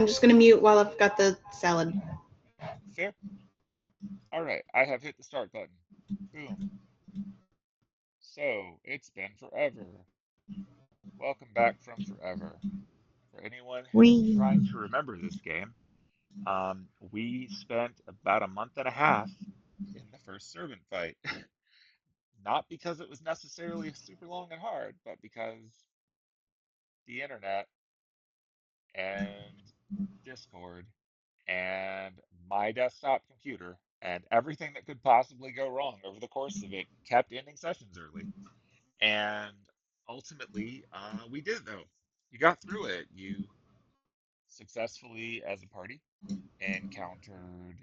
I'm just going to mute while I've got the salad. Fair. All right, I have hit the start button. Boom. So, it's been forever. Welcome back from forever. For anyone who's We. trying to remember this game, we spent about a month and a half in the first servant fight. Not because it was necessarily super long and hard, but because the internet and Discord and my desktop computer and everything that could possibly go wrong over the course of it kept ending sessions early. And ultimately, we did though. You got through it. You successfully, as a party, encountered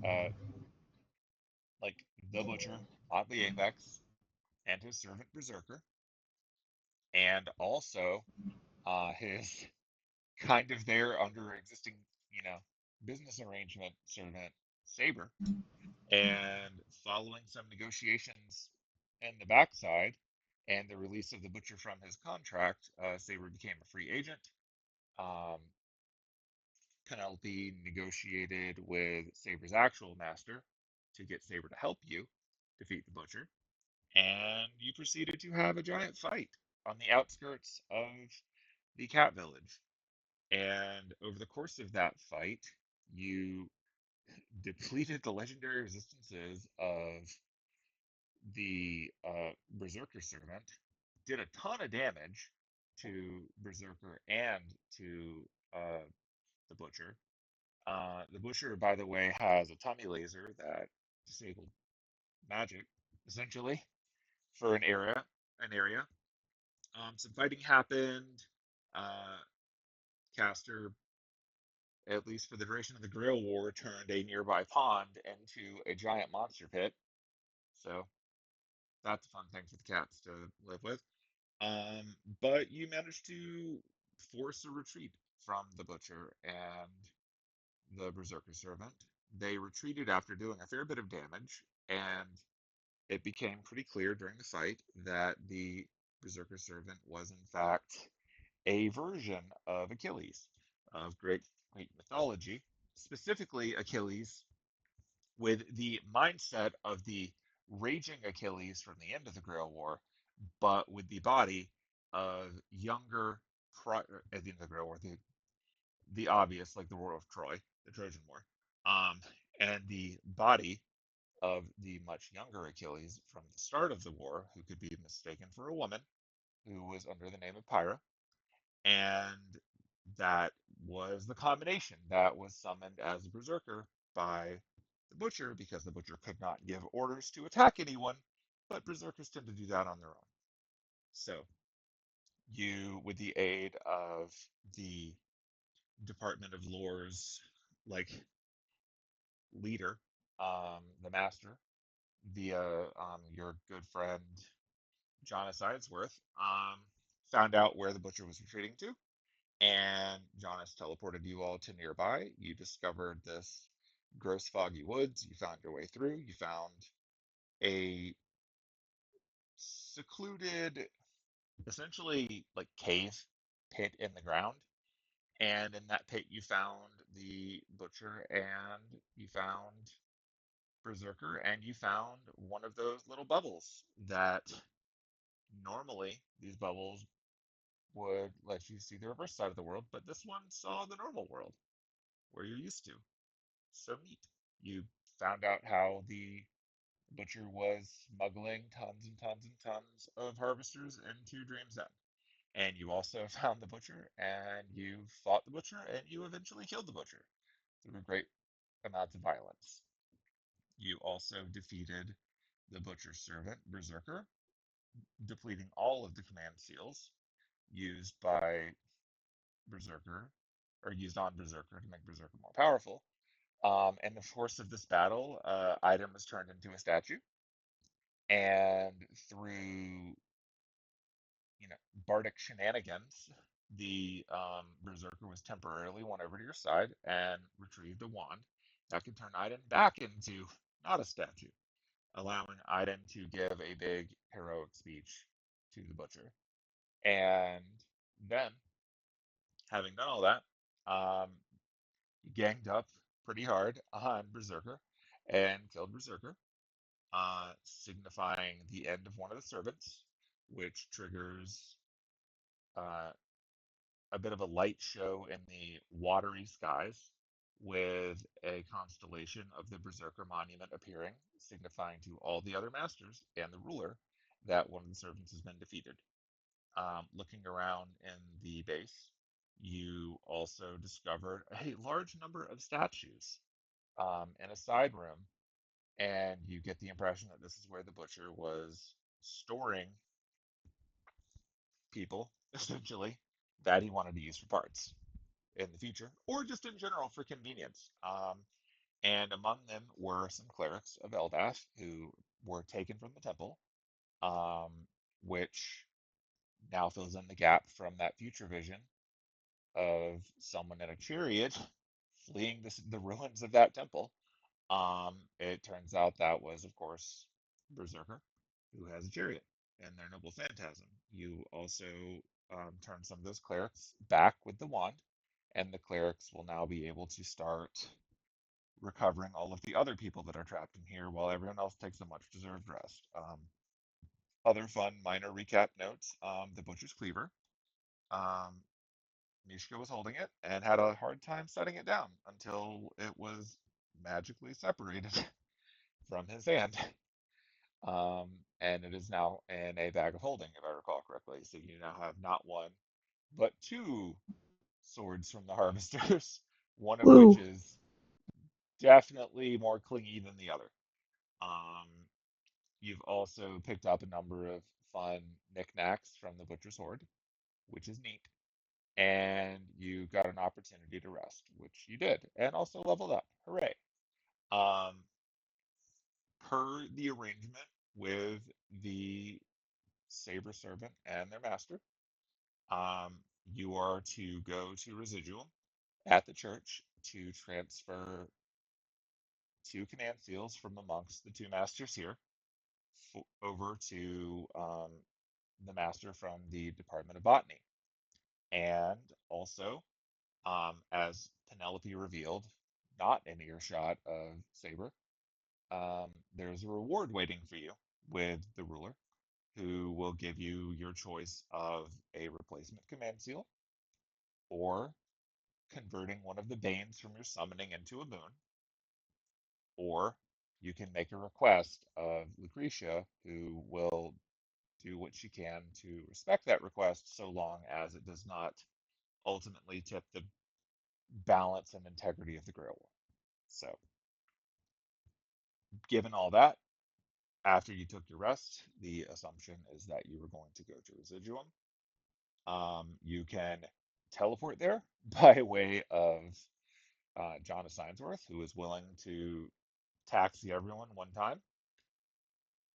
uh, like the Butcher, Motley Apex, and his servant Berserker, and also his kind of there under existing, you know, business arrangement servant Saber. And following some negotiations in the backside and the release of the Butcher from his contract, Saber became a free agent. Um, Penelope negotiated with Saber's actual master to get Saber to help you defeat the Butcher, and you proceeded to have a giant fight on the outskirts of the Cat Village. And over the course of that fight, you depleted the legendary resistances of the Berserker Servant, did a ton of damage to Berserker and to the Butcher. The Butcher, by the way, has a tummy laser that disabled magic, essentially, for an area. Some fighting happened. Uh, Caster, at least for the duration of the Grail War, turned a nearby pond into a giant monster pit. So that's a fun thing for the cats to live with. Um, but you managed to force a retreat from the Butcher and the Berserker Servant. They retreated after doing a fair bit of damage, and it became pretty clear during the fight that the Berserker Servant was, in fact, a version of Achilles, of Greek mythology, specifically Achilles with the mindset of the raging Achilles from the end of the Grail War, but with the body of younger, at the end of the Grail War, the obvious, like the War of Troy, the Trojan War, um, and the body of the much younger Achilles from the start of the war, who could be mistaken for a woman who was under the name of Pyra. And that was the combination that was summoned as a berserker by the Butcher because the Butcher could not give orders to attack anyone, but berserkers tend to do that on their own. So, you, with the aid of the Department of Lore's like leader, the Master, via your good friend Jonas Eidsworth, found out where the Butcher was retreating to, and Jonas teleported you all to nearby. You discovered this gross foggy woods. You found your way through. You found a secluded, essentially like cave pit in the ground. And in that pit, you found the Butcher and you found Berserker and you found one of those little bubbles that normally these bubbles would let you see the reverse side of the world, but this one saw the normal world where you're used to. So neat. You found out how the Butcher was smuggling tons and tons and tons of harvesters into Dream's End. And you also found the Butcher, and you fought the Butcher, and you eventually killed the Butcher through great amounts of violence. You also defeated the Butcher's servant, Berserker, depleting all of the command seals used by Berserker, or used on Berserker to make Berserker more powerful. In the course of this battle, Item was turned into a statue, and through bardic shenanigans, the Berserker was temporarily won over to your side and retrieved a wand that could turn Item back into not a statue, allowing Iden to give a big heroic speech to the Butcher. And then, having done all that, Um, Ganged up pretty hard on Berserker and killed Berserker, signifying the end of one of the servants, which triggers uh, a bit of a light show in the watery skies with a constellation of the Berserker monument appearing, signifying to all the other masters and the ruler that one of the servants has been defeated. Looking around in the base, you also discovered a large number of statues in a side room, and you get the impression that this is where the butcher was storing people, essentially, that he wanted to use for parts in the future, or just in general for convenience. And among them were some clerics of Eldath who were taken from the temple, um, which now fills in the gap from that future vision of someone in a chariot fleeing the ruins of that temple. It turns out that was, of course, Berserker, who has a chariot and their noble phantasm. You also turn some of those clerics back with the wand, and the clerics will now be able to start recovering all of the other people that are trapped in here while everyone else takes a much deserved rest. Other fun minor recap notes, the Butcher's Cleaver. Um, Mishka was holding it and had a hard time setting it down until it was magically separated from his hand. Um, and it is now in a bag of holding, if I recall correctly. So you now have not one, but two swords from the harvesters, one of which Woo. is definitely more clingy than the other. Um, you've also picked up a number of fun knickknacks from the Butcher's Hoard, which is neat. And you got an opportunity to rest, which you did, and also leveled up. Hooray. Um, Per the arrangement with the Saber Servant and their master, um, you are to go to Residuum at the church to transfer two command seals from amongst the two masters here over to the master from the Department of Botany. And also, as Penelope revealed, not in earshot of Saber, there's a reward waiting for you with the ruler, who will give you your choice of a replacement command seal or converting one of the Banes from your summoning into a boon, or you can make a request of Lucretia, who will do what she can to respect that request so long as it does not ultimately tip the balance and integrity of the Grail War. So, given all that, after you took your rest, the assumption is that you were going to go to Residuum. You can teleport there by way of John of Signsworth, who is willing to taxi everyone one time,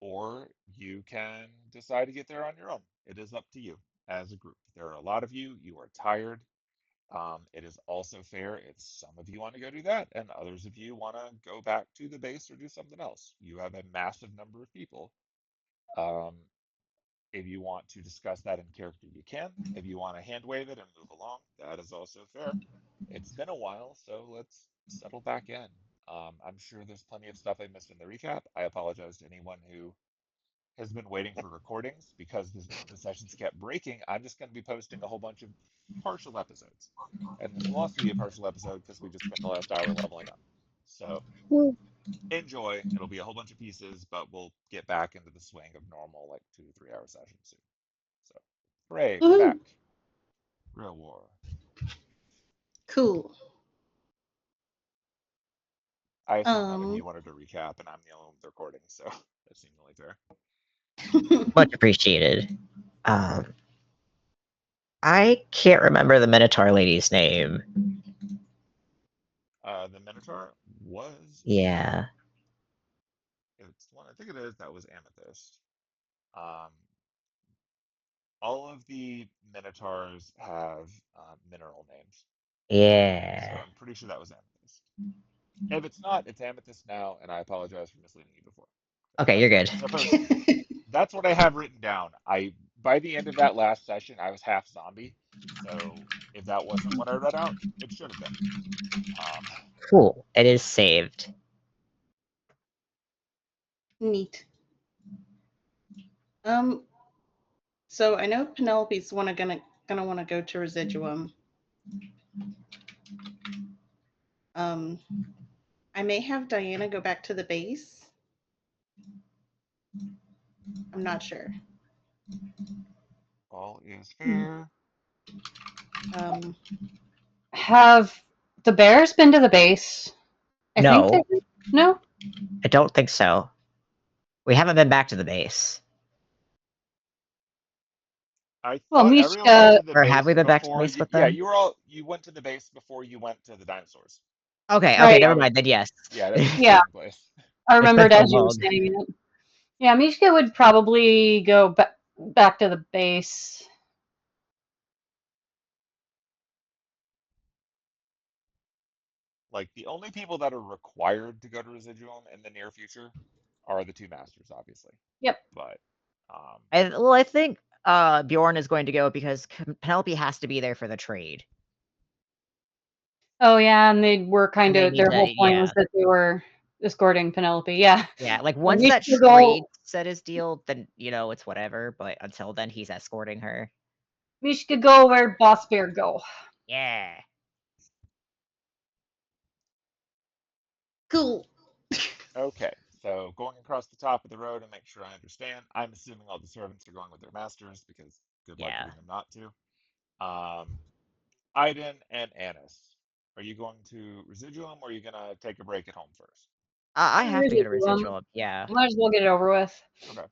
or you can decide to get there on your own. It is up to you as a group. There are a lot of you. You are tired. It is also fair. It's some of you want to go do that, and others of you want to go back to the base or do something else. You have a massive number of people. Um, if you want to discuss that in character, you can. If you want to hand wave it and move along, that is also fair. It's been a while, so let's settle back in. I'm sure there's plenty of stuff I missed in the recap. I apologize to anyone who has been waiting for recordings because the sessions kept breaking. I'm just going to be posting a whole bunch of partial episodes. And this will also be a partial episode because we just spent the last hour leveling up. So Woo. enjoy. It'll be a whole bunch of pieces, but we'll get back into the swing of normal, like 2 to 3 hour sessions soon. So, hooray, we're back. Woohoo. Real War. Cool. I assume none of Um, you wanted to recap, and I'm the only one with the recording, so that seems only fair. Much appreciated. Um, I can't remember the Minotaur lady's name. The Minotaur was. Yeah. It's one, I think it is, that was Amethyst. Um, all of the Minotaurs have mineral names, so Yeah. I'm pretty sure that was Amethyst. If it's not, it's Amethyst now, and I apologize for misleading you before. Okay, That's you're what good. I'm supposed. That's what I have written down. By the end of that last session, I was half zombie, So if that wasn't what I read out, it should have been. Cool. It is saved. Neat. So I know Penelope's gonna want to go to Residuum. I may have Diana go back to the base. I'm not sure. All is fair. Have the bears been to the base? No. Think they no? I don't think so. We haven't been back to the base. I Well, thought Mishka- everyone went to the Or base have we been back to the before base you, with yeah, them? you went to the base before you went to the dinosaurs. Okay, Right. never mind, then yes. Yeah, that's the Yeah. same place. I remembered been so as you were long. saying it. Yeah, Mishka would probably go back to the base. Like, the only people that are required to go to Residuum in the near future are the two masters, obviously. Yep. But, I think Bjorn is going to go because Penelope has to be there for the trade. Oh yeah, and they were kind they of need their to- whole point yeah. was that they were escorting Penelope. Yeah. Yeah, like once we that should go- trade set is deal, then it's whatever. But until then, he's escorting her. Mishka go where Boss Bear go. Yeah. Cool. okay. So, going across the top of the road and make sure I understand, I'm assuming all the servants are going with their masters because good luck Yeah. getting them not to. Aiden and Annis, are you going to Residuum or are you going to take a break at home first? I have to get a Residuum. residual. Yeah. Might as well get it over with. Okay.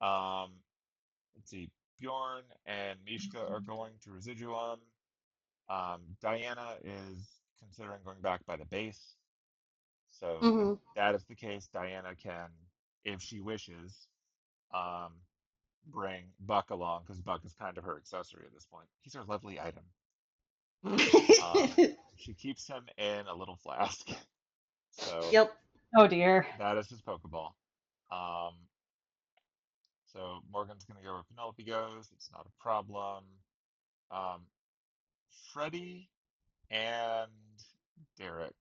Let's see. Bjorn and Mishka are going to Residuum. Diana is considering going back by the base. So if that is the case, Diana can, if she wishes, bring Buck along because Buck is kind of her accessory at this point. He's her lovely item. She keeps him in a little flask. So Yep. Oh dear. that is his Pokeball. So Morgan's gonna go where Penelope goes. It's not a problem. Freddie and Derek.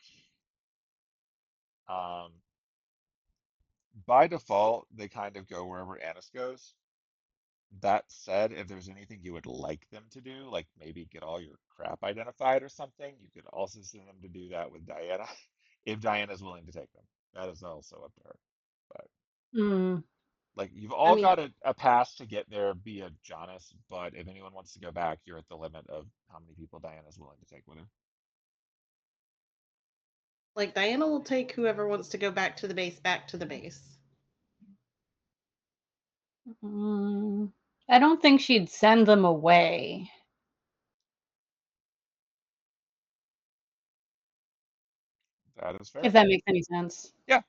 By default, they kind of go wherever Annis goes. That said, if there's anything you would like them to do, like maybe get all your crap identified or something, you could also send them to do that with Diana, if Diana's willing to take them. That is also up to her. But like you've all got a pass to get there via Jonas, but if anyone wants to go back, you're at the limit of how many people Diana's willing to take with her. Like Diana will take whoever wants to go back to the base. I don't think she'd send them away. That is fair. If that makes any sense. Yeah.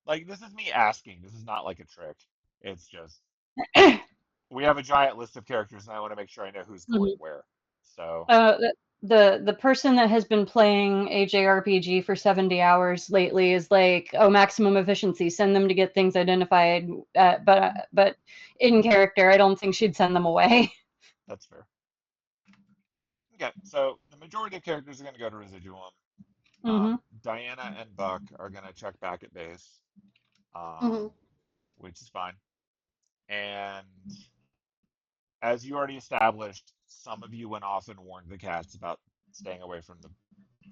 Like this is me asking. This is not like a trick. It's just we have a giant list of characters, and I want to make sure I know who's going where. So the person that has been playing AJRPG for 70 hours lately is like, oh, maximum efficiency. Send them to get things identified. But in character, I don't think she'd send them away. That's fair. Okay, so the majority of characters are going to go to Residuum. Diana and Buck are going to check back at base, which is fine. And as you already established, some of you went off and warned the cats about staying away from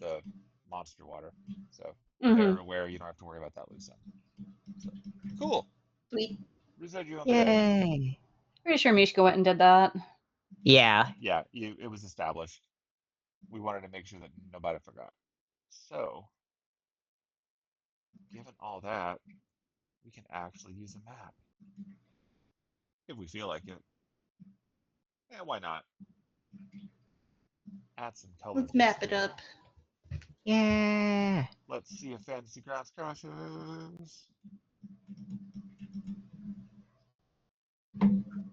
the monster water. So they're aware. You don't have to worry about that, Lisa. So, cool. Sweet. Residuum. Yay. Pretty sure Mishka went and did that. Yeah. Yeah, it was established. We wanted to make sure that nobody forgot. So, given all that, we can actually use a map. If we feel like it. Yeah, why not? Add some colors. Let's map it up. Yeah. Let's see if Fantasy Grounds crashes.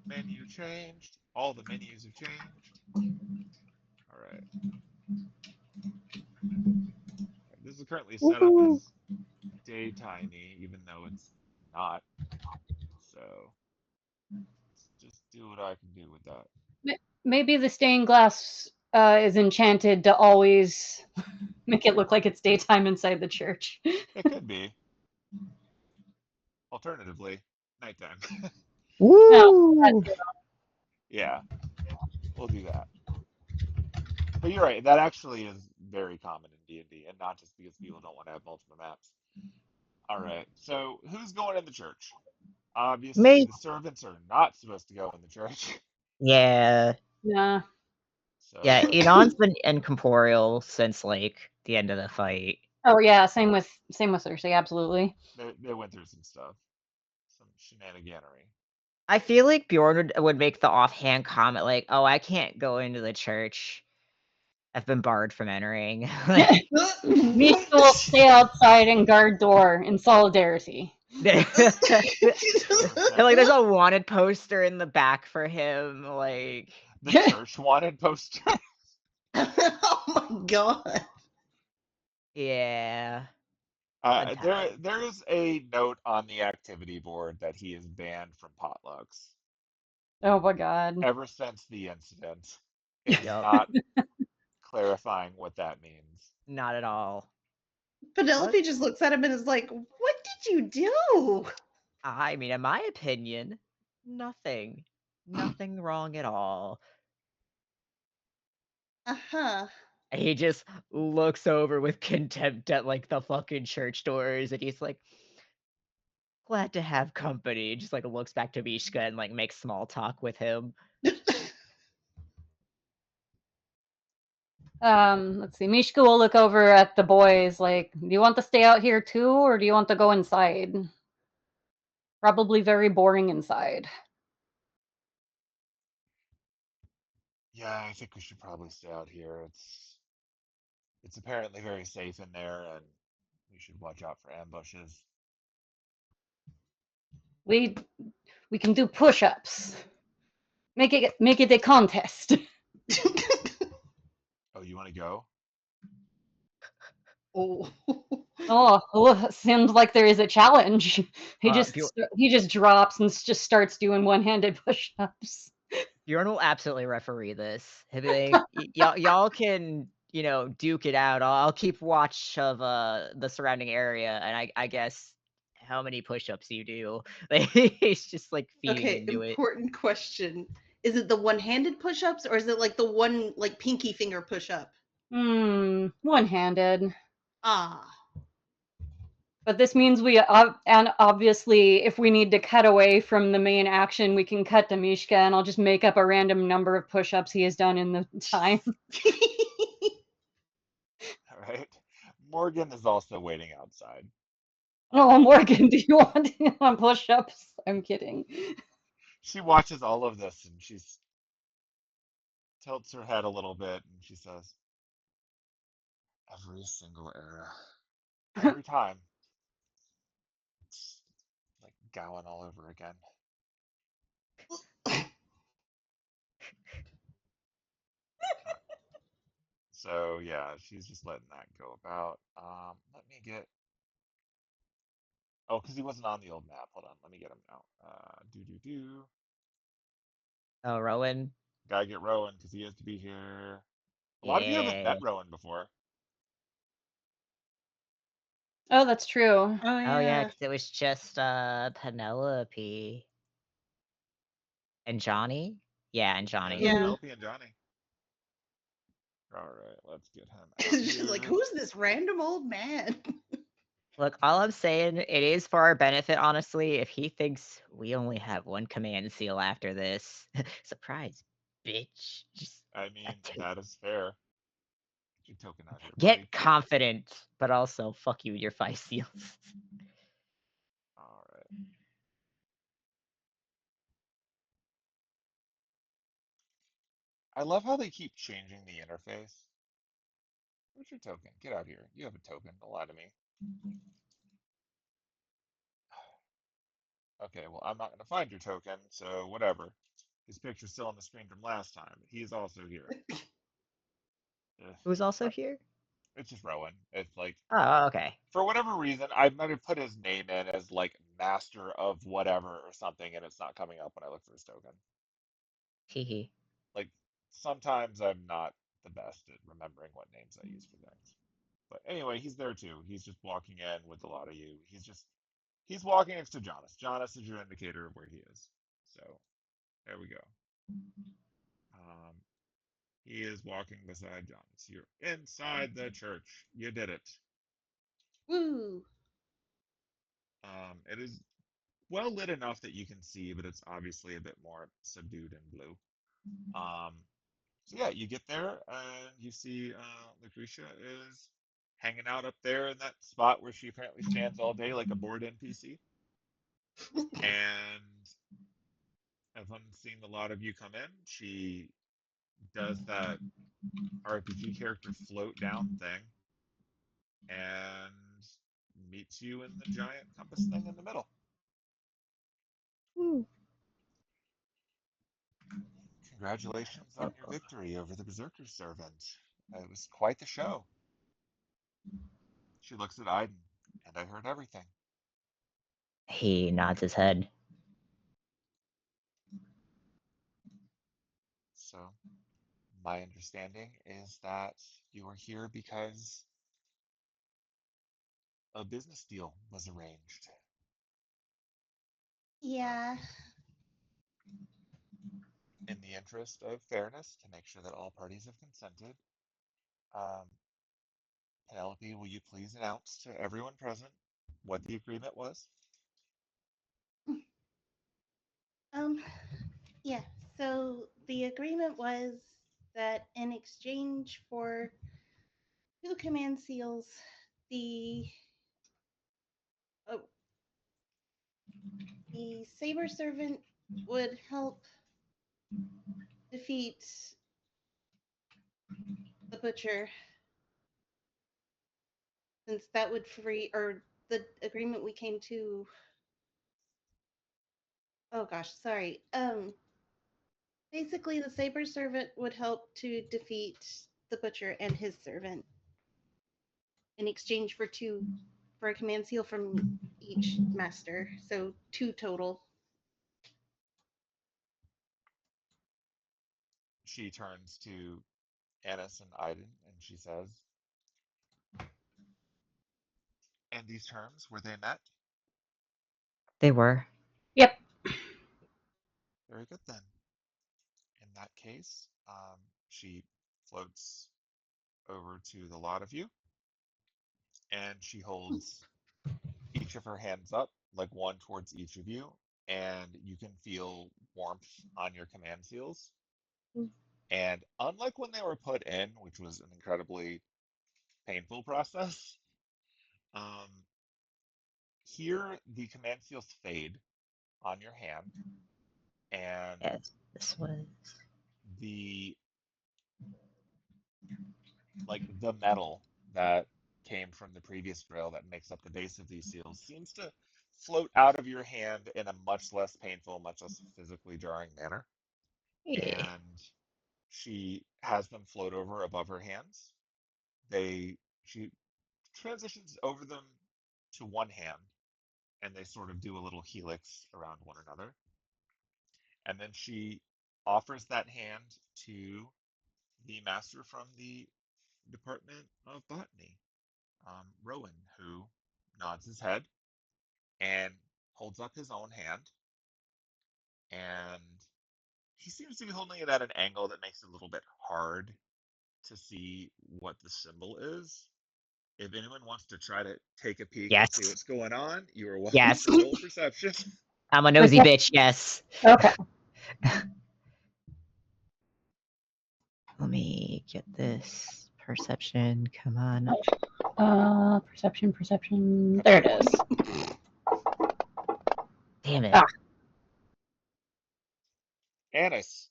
Menu changed. All the menus have changed. All right. This is currently set up as daytimey, even though it's not. So let's just do what I can do with that. maybe the stained glass is enchanted to always make it look like it's daytime inside the church. It could be. Alternatively, nighttime. Woo! Yeah, we'll do that. But you're right. That actually is very common in D&D, and not just because people don't want to have multiple maps. All right. So who's going in the church? Obviously, Me. the servants are not supposed to go in the church. Yeah. Yeah. So Yeah, Enon's been incorporeal since like the end of the fight. Oh yeah, same with Cersei, absolutely. they went through some stuff, some shenaniganery. I feel like Bjorn would make the offhand comment like, "Oh, I can't go into the church. I've been barred from entering." Like, Misha will stay outside and guard door in solidarity. and, like there's a wanted poster in the back for him. Like The church wanted poster. Oh my god. yeah. There is a note on the activity board that he is banned from potlucks Oh my god. ever since the incident. It is Yup. not clarifying what that means. Not at all. Penelope just looks at him and is like, "What did you do?" I mean, in my opinion, nothing. Nothing wrong at all. Uh-huh. And he just looks over with contempt at like the fucking church doors and he's like, glad to have company. Just like looks back to Mishka and like makes small talk with him. Let's see. Mishka will look over at the boys like, do you want to stay out here too, or do you want to go inside? Probably very boring inside. Yeah, I think we should probably stay out here. It's apparently very safe in there, and we should watch out for ambushes. We can do push-ups. Make it a contest. Oh, you want to go? Oh. Oh, seems like there is a challenge. He just drops and just starts doing one-handed push-ups. Bjorn will absolutely referee this. He'll be like, y'all can, duke it out. I'll keep watch of the surrounding area, and I guess how many push-ups you do. Like, he's just like feeding Okay, into it. important question. Is it the one-handed push-ups or is it like the one like pinky finger push-up? One-handed. Ah. But this means and obviously, if we need to cut away from the main action, we can cut to Mishka, and I'll just make up a random number of push-ups he has done in the time. All right. Morgan is also waiting outside. Oh, Morgan, do you want push-ups? I'm kidding. She watches all of this and she's tilts her head a little bit and she says, "Every single era, every time, it's like Gowan all over again." So yeah, she's just letting that go about. Let me get. Oh, because he wasn't on the old map. Hold on, let me get him now. Do. Oh, Rowan. Gotta get Rowan because he has to be here. A lot of you haven't met Rowan before. Oh, that's true. Oh Oh yeah, yeah. 'cause it was just Penelope and Johnny. Yeah, and Johnny. Yeah. Penelope and Johnny. All right, let's get him out She's like, here. "Who's this random old man?" Look, all I'm saying, it is for our benefit, honestly. If he thinks we only have one command seal after this, surprise, bitch. Just I mean, that is fair. Get your token out here, get buddy. confident, but also fuck you with your 5 seals. All right. I love how they keep changing the interface. Where's your token? Get out here. You have a token. Don't lie to me. Okay, well, I'm not going to find your token, so whatever. His picture's still on the screen from last time. He is also here. Who's also here? It's just Rowan. It's like, Oh, okay. for whatever reason, I might have put his name in as like master of whatever or something, and it's not coming up when I look for his token. Hee. Like, sometimes I'm not the best at remembering what names I use for things. But anyway, he's there too. He's just walking in with a lot of you. He's walking next to Jonas. Jonas is your indicator of where he is. So there we go. He is walking beside Jonas. You're inside the church. You did it. Woo! It is well lit enough that you can see, but it's obviously a bit more subdued and blue. So yeah, you get there and you see Lucretia is hanging out up there in that spot where she apparently stands all day like a bored NPC. And upon seeing a lot of you come in, she does that RPG character float down thing and meets you in the giant compass thing in the middle. Woo. Congratulations on your victory over the Berserker Servant. It was quite the show. She looks at Aiden, and I heard everything. He nods his head. So, my understanding is that you are here because a business deal was arranged. Yeah. In the interest of fairness, to make sure that all parties have consented, Penelope, will you please announce to everyone present what the agreement was? Yeah. So the agreement was that in exchange for 2 command seals, the oh, the Saber Servant would help defeat the Butcher, since that would free, or the agreement we came to. Oh gosh, sorry. Basically, the Saber Servant would help to defeat the Butcher and his servant in exchange for a command seal from each master, so 2 total. She turns to Annis and Aiden and she says, and these terms, were they met? They were. Yep. Very good then. In that case, she floats over to the lot of you and she holds each of her hands up, like one towards each of you, and you can feel warmth on your command seals. And unlike when they were put in, which was an incredibly painful process, here the command seals fade on your hand, and Yes, this was. the the metal that came from the previous drill that makes up the base of these seals seems to float out of your hand in a much less painful, much less physically jarring manner. Yeah. And she has them float over above her hands. She transitions over them to one hand, and they sort of do a little helix around one another. And then she offers that hand to the master from the Department of Botany, Rowan, who nods his head and holds up his own hand. And he seems to be holding it at an angle that makes it a little bit hard to see what the symbol is. If anyone wants to try to take a peek and see Yes. what's going on, you are welcome Yes. to roll perception. I'm a nosy bitch, yes. Okay. Let me get this perception. Come on. Perception. There it is. Damn it. Ah. Annis,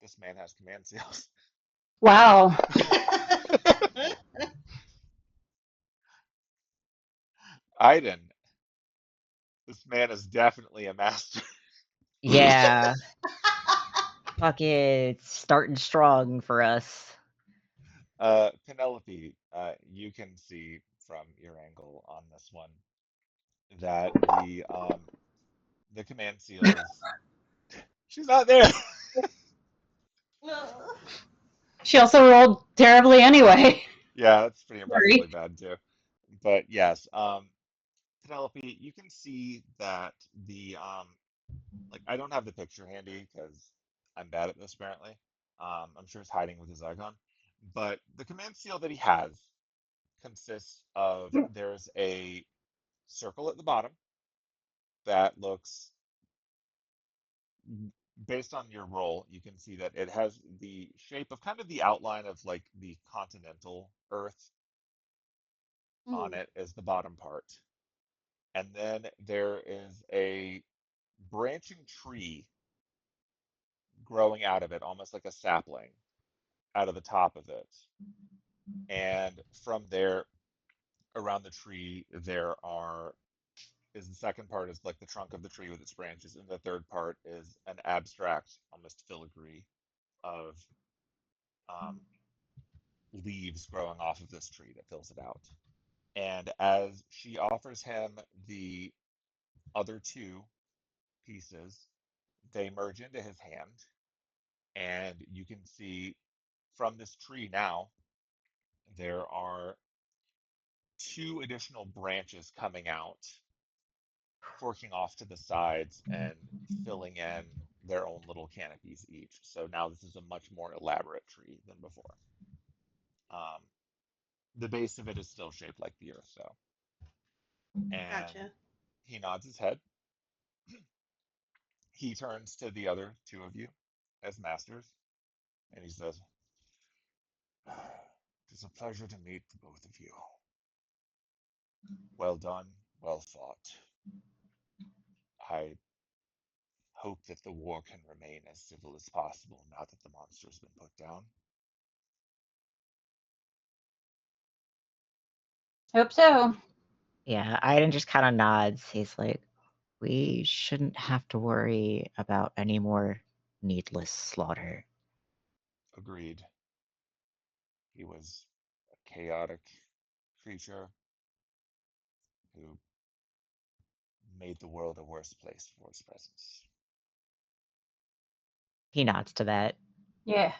this man has command seals. Wow. Aiden, this man is definitely a master. Yeah. Fucking starting strong for us. Penelope, you can see from your angle on this one that the command seals. She's not there. She also rolled terribly anyway. Yeah, that's pretty Sorry. impressively bad too. But yes, Penelope, you can see that the like I don't have the picture handy because I'm bad at this apparently. I'm sure it's hiding with his icon. But the command seal that he has consists of there's a circle at the bottom that looks based on your roll, you can see that it has the shape of kind of the outline of like the continental Earth on it as the bottom part. And then there is a branching tree growing out of it, almost like a sapling out of the top of it. And from there, around the tree, there are is the second part is like the trunk of the tree with its branches, and the third part is an abstract, almost filigree of um, leaves growing off of this tree that fills it out. And as she offers him the other two pieces, they merge into his hand, and you can see from this tree now there are two additional branches coming out, forking off to the sides and filling in their own little canopies each. So now this is a much more elaborate tree than before. Um, the base of it is still shaped like the earth, though. And Gotcha. he nods his head. He turns to the other two of you as masters, and he says, "It is a pleasure to meet the both of you. Well done, well fought. I hope that the war can remain as civil as possible now that the monster's been put down." Hope so. Yeah, Aiden just kind of nods. He's like, we shouldn't have to worry about any more needless slaughter. Agreed. He was a chaotic creature who made the world a worse place for his presence. He nods to that. Yeah.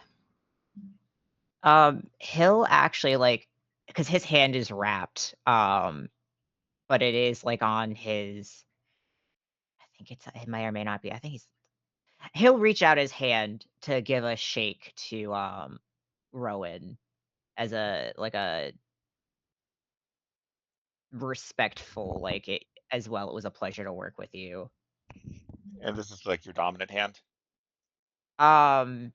He'll actually like, because his hand is wrapped, but it is like on his. I think it may or may not be. I think he'll reach out his hand to give a shake to Rowan as a like a respectful like it as well. It was a pleasure to work with you. And this is like your dominant hand? Um,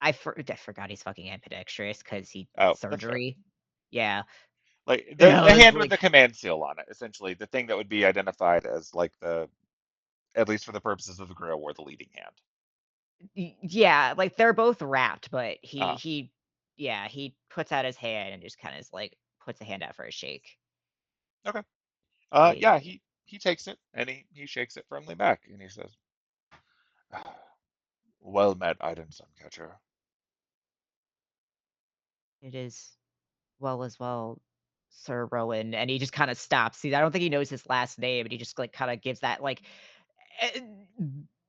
I forgot he's fucking ambidextrous because he Oh, that's fair. surgery. Yeah, Like yeah. the I was hand with like, the command seal on it, essentially, the thing that would be identified as like the, at least for the purposes of the Grill War, the leading hand. yeah, like they're both wrapped, but Uh, he puts out his hand and just kind of like puts a hand out for a shake. okay. Like, Yeah, he takes it and he shakes it firmly back and he says, "Well met, Iden Suncatcher." it is well as well, Sir Rowan, and he just kind of stops. See, I don't think he knows his last name, and he just like kind of gives that like, eh,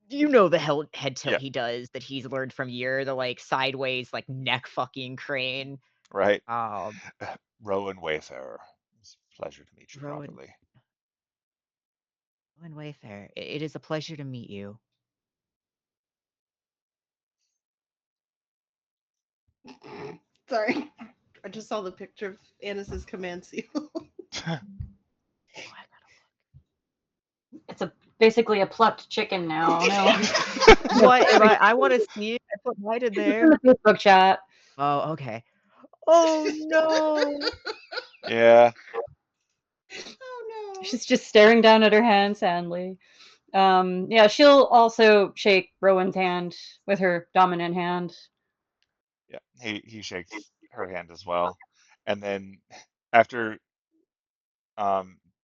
you know, the head tilt Yeah, he does that he's learned from Year, the like sideways like neck fucking crane. right. Um, Rowan Wayfarer. It's a pleasure to meet you Rowan, properly. Rowan Wayfair, it is a pleasure to meet you. Sorry. I just saw the picture of Annis's command seal. Oh, I It's basically a plucked chicken now. No. gotta what am I want to see it. I put mine in It's in there. the Facebook chat. Oh, okay. Oh no. Yeah. Oh no. She's just staring down at her hand sadly. Yeah, she'll also shake Rowan's hand with her dominant hand. Yeah. He shakes her hand as well. And then after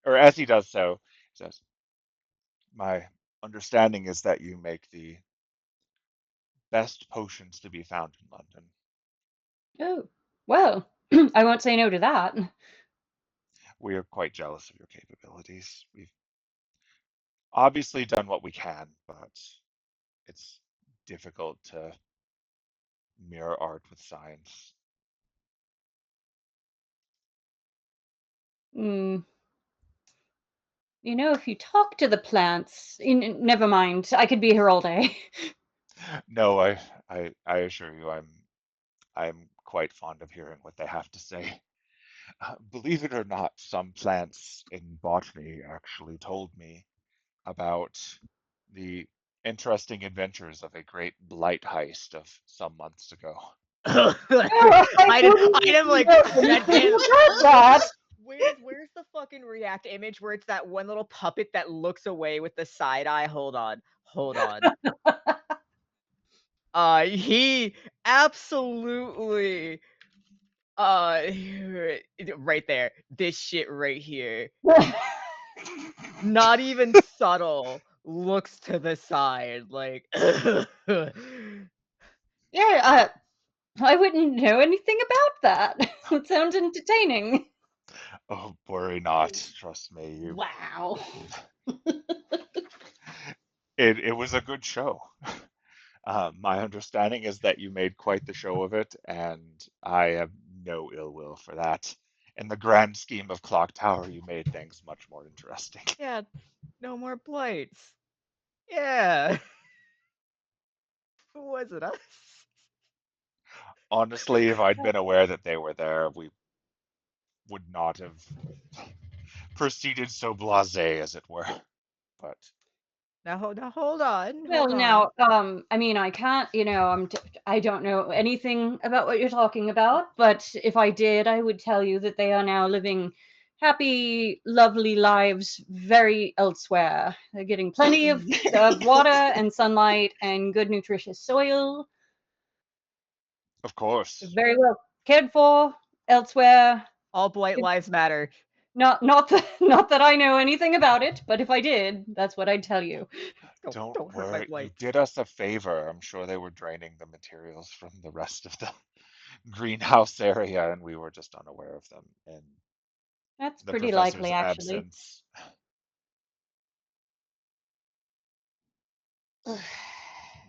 or as he does so, he says, "My understanding is that you make the best potions to be found in London." Oh, well, I won't say no to that. We are quite jealous of your capabilities. We've obviously done what we can, but it's difficult to mirror art with science. You know, if you talk to the plants, never mind. I could be here all day. No, I assure you, I'm quite fond of hearing what they have to say. Believe it or not, some plants in botany actually told me about the interesting adventures of a great blight heist of some months ago. Oh, I Item like know that anything damn. about that. Where's the fucking React image where it's that one little puppet that looks away with the side eye? Hold on. He absolutely right there. This shit right here. Not even subtle. Looks to the side like Yeah, I wouldn't know anything about that. It sounds entertaining. Oh, worry not. Trust me. Wow. It was a good show. My understanding is that you made quite the show of it, and I have no ill will for that. In the grand scheme of Clock Tower, you made things much more interesting. yeah, no more blights. Yeah. Who was it? Us? Honestly, if I'd been aware that they were there, we would not have proceeded so blasé, as it were. But Now hold on. Well, Hold on. now, I mean, I can't, I don't know anything about what you're talking about, but if I did, I would tell you that they are now living happy, lovely lives very elsewhere. They're getting plenty of water and sunlight and good, nutritious soil. of course, Very well cared for elsewhere. All blight lives matter. Not that I know anything about it, but if I did, that's what I'd tell you. don't Don't hurt my worry. You blights. did us a favor. I'm sure they were draining the materials from the rest of the greenhouse area, and we were just unaware of them in That's the pretty professor's likely, actually. absence.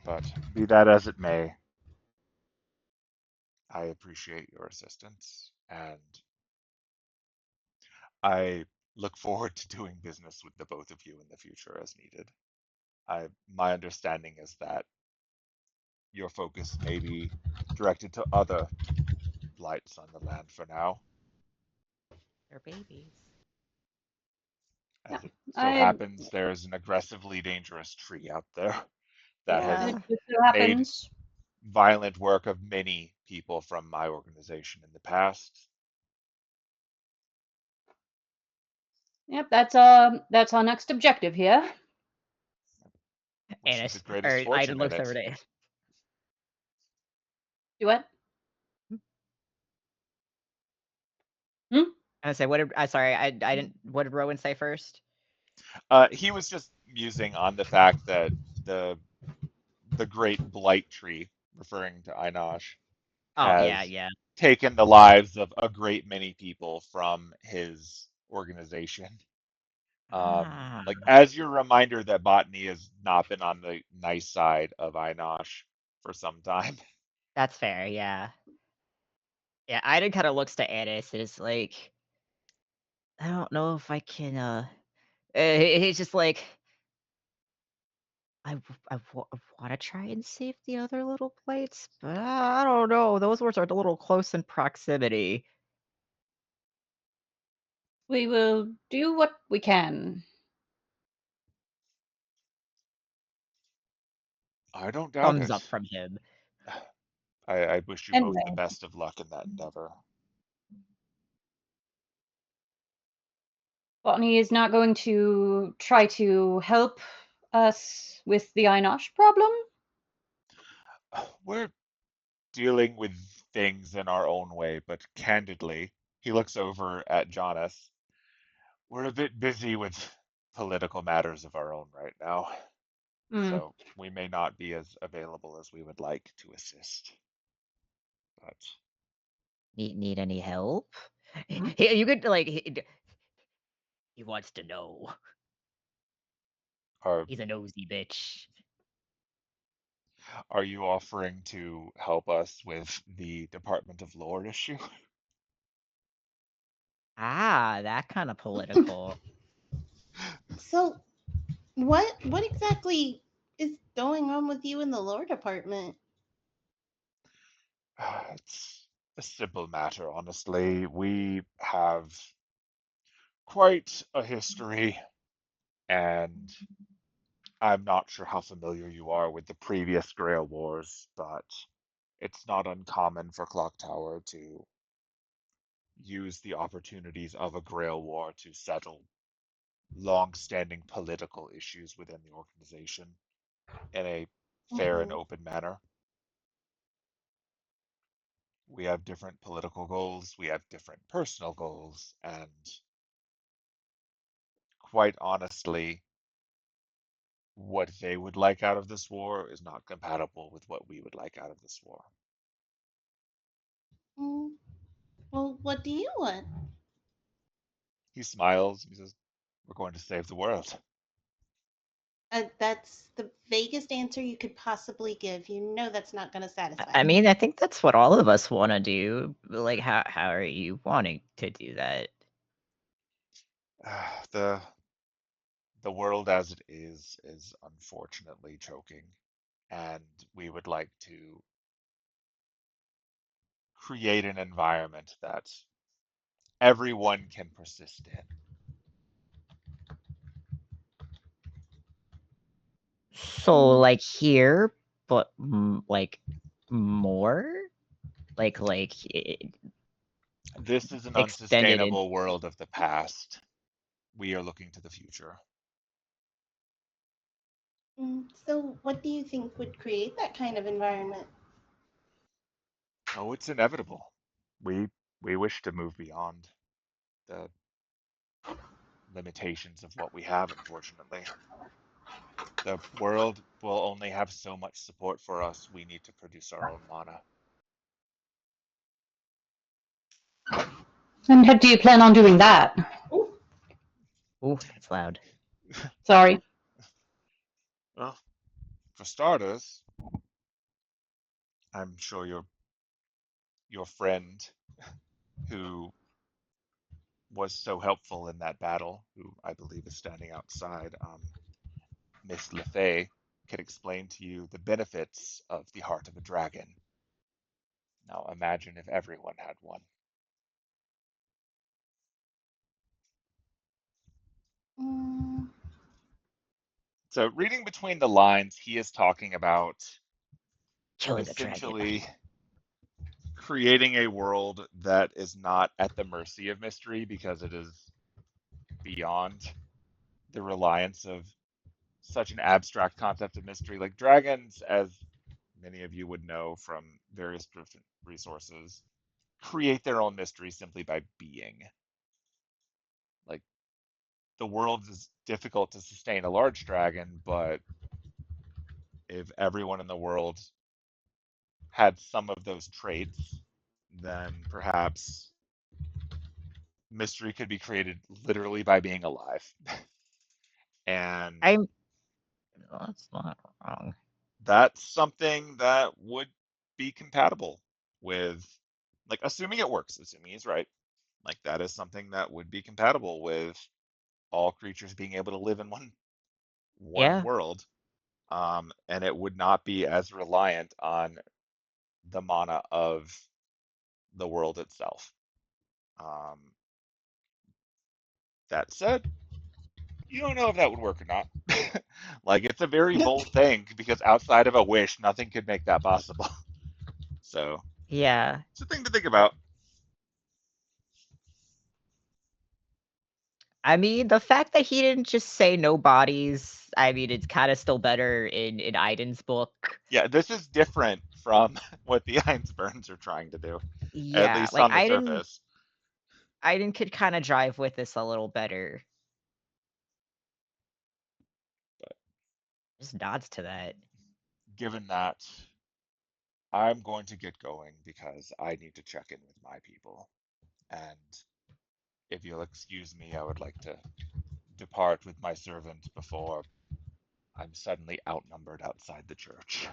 But be that as it may, I appreciate your assistance, and I look forward to doing business with the both of you in the future as needed. My understanding is that your focus may be directed to other blights on the land for now, They're babies. Yeah, as it so I happens there's an aggressively dangerous tree out there that has Yeah. it just so made happens. violent work of many people from my organization in the past. Yep, that's our next objective here. Wish you the Annis greatest or Iden fortune in looks over it. to Do what? Hmm? I say what did I sorry, I didn't what did Rowan say first? He was just musing on the fact that the the great blight tree, referring to Einosh, Oh yeah, has yeah. taken the lives of a great many people from his organization. Ah, Like as your reminder that botany has not been on the nice side of Einosh for some time. that's fair, yeah. Yeah, Iden kind of looks to Annis and is like, I don't know if I can he's just like I want to try and save the other little plates, but I don't know. Those words are a little close in proximity. We will do what we can. I don't doubt Thumbs it. up from him. I wish you both the Anyway, best of luck in that endeavor. Botany is not going to try to help us with the Einosh problem. We're dealing with things in our own way, but candidly, he looks over at Jonas. We're a bit busy with political matters of our own right now, Hmm. so we may not be as available as we would like to assist. But Need any help? You could like he wants to know. our He's a nosy bitch. Are you offering to help us with the Department of Lore issue? Ah, that kind of political. So, what exactly is going on with you in the lore department? It's a simple matter, honestly. We have quite a history, and I'm not sure how familiar you are with the previous Grail Wars, but it's not uncommon for Clock Tower to use the opportunities of a Grail War to settle long-standing political issues within the organization in a fair and Mhm. open manner. We have different political goals, we have different personal goals, and quite honestly, what they would like out of this war is not compatible with what we would like out of this war. Mm, well, what do you want? He smiles, he says, "We're going to save the world." That's the vaguest answer you could possibly give. You know that's not going to satisfy I me. mean, I think that's what all of us want to do. Like, how are you wanting to do that? The the world as it is unfortunately choking, and we would like to create an environment that everyone can persist in. So, Mm, like here, but like more, This is an extended in. unsustainable world of the past. We are looking to the future. so, what do you think would create that kind of environment? Oh, it's inevitable. We we wish to move beyond the limitations of what we have, unfortunately. The world will only have so much support for us. We need to produce our own mana. And how do you plan on doing that? Ooh, that's loud. Sorry. Well, for starters, I'm sure your friend who was so helpful in that battle, who I believe is standing outside, Miss LeFay, could explain to you the benefits of the heart of a dragon. Now imagine if everyone had one. Mm, So, reading between the lines, he is talking about Killing a dragon. essentially creating a world that is not at the mercy of mystery because it is beyond the reliance of such an abstract concept of mystery. Like dragons, as many of you would know from various different resources, create their own mystery simply by being. Like the world is difficult to sustain a large dragon, but if everyone in the world had some of those traits, then perhaps mystery could be created literally by being alive. And I'm. Well, that's not wrong. that's something that would be compatible with, like, assuming it works, assuming he's right, like, that is something that would be compatible with all creatures being able to live in one Yeah, world, and it would not be as reliant on the mana of the world itself. Um, that said, you don't know if that would work or not. Like, it's a very bold thing because outside of a wish, nothing could make that possible. So yeah. it's a thing to think about. I mean, the fact that he didn't just say no bodies. I mean, it's kind of still better in Aiden's book. Yeah, this is different from what the Einsteins are trying to do, at Yeah, least like on the surface. Aiden could kind of drive with this a little better. But Just nods to that. given that, I'm going to get going because I need to check in with my people. And if you'll excuse me, I would like to depart with my servant before I'm suddenly outnumbered outside the church.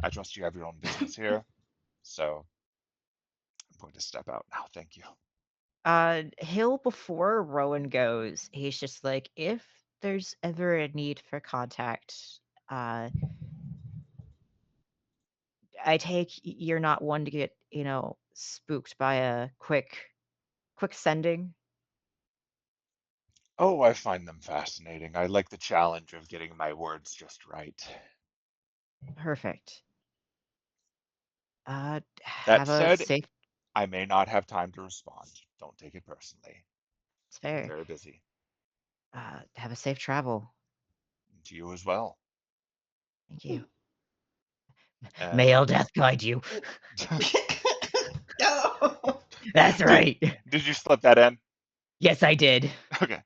I trust you have your own business here, so I'm going to step out now. Thank you. Hill, before Rowan goes, he's just like, if there's ever a need for contact, I take you're not one to get, spooked by a quick sending. Oh, I find them fascinating. I like the challenge of getting my words just right. Perfect. That Have a said, safe. I may not have time to respond. Don't take it personally. It's I'm fair. very busy. Have a safe travel. And to you as well. Thank you. And May Eldeath guide you. No. That's right. Did you slip that in? Yes, I did. Okay.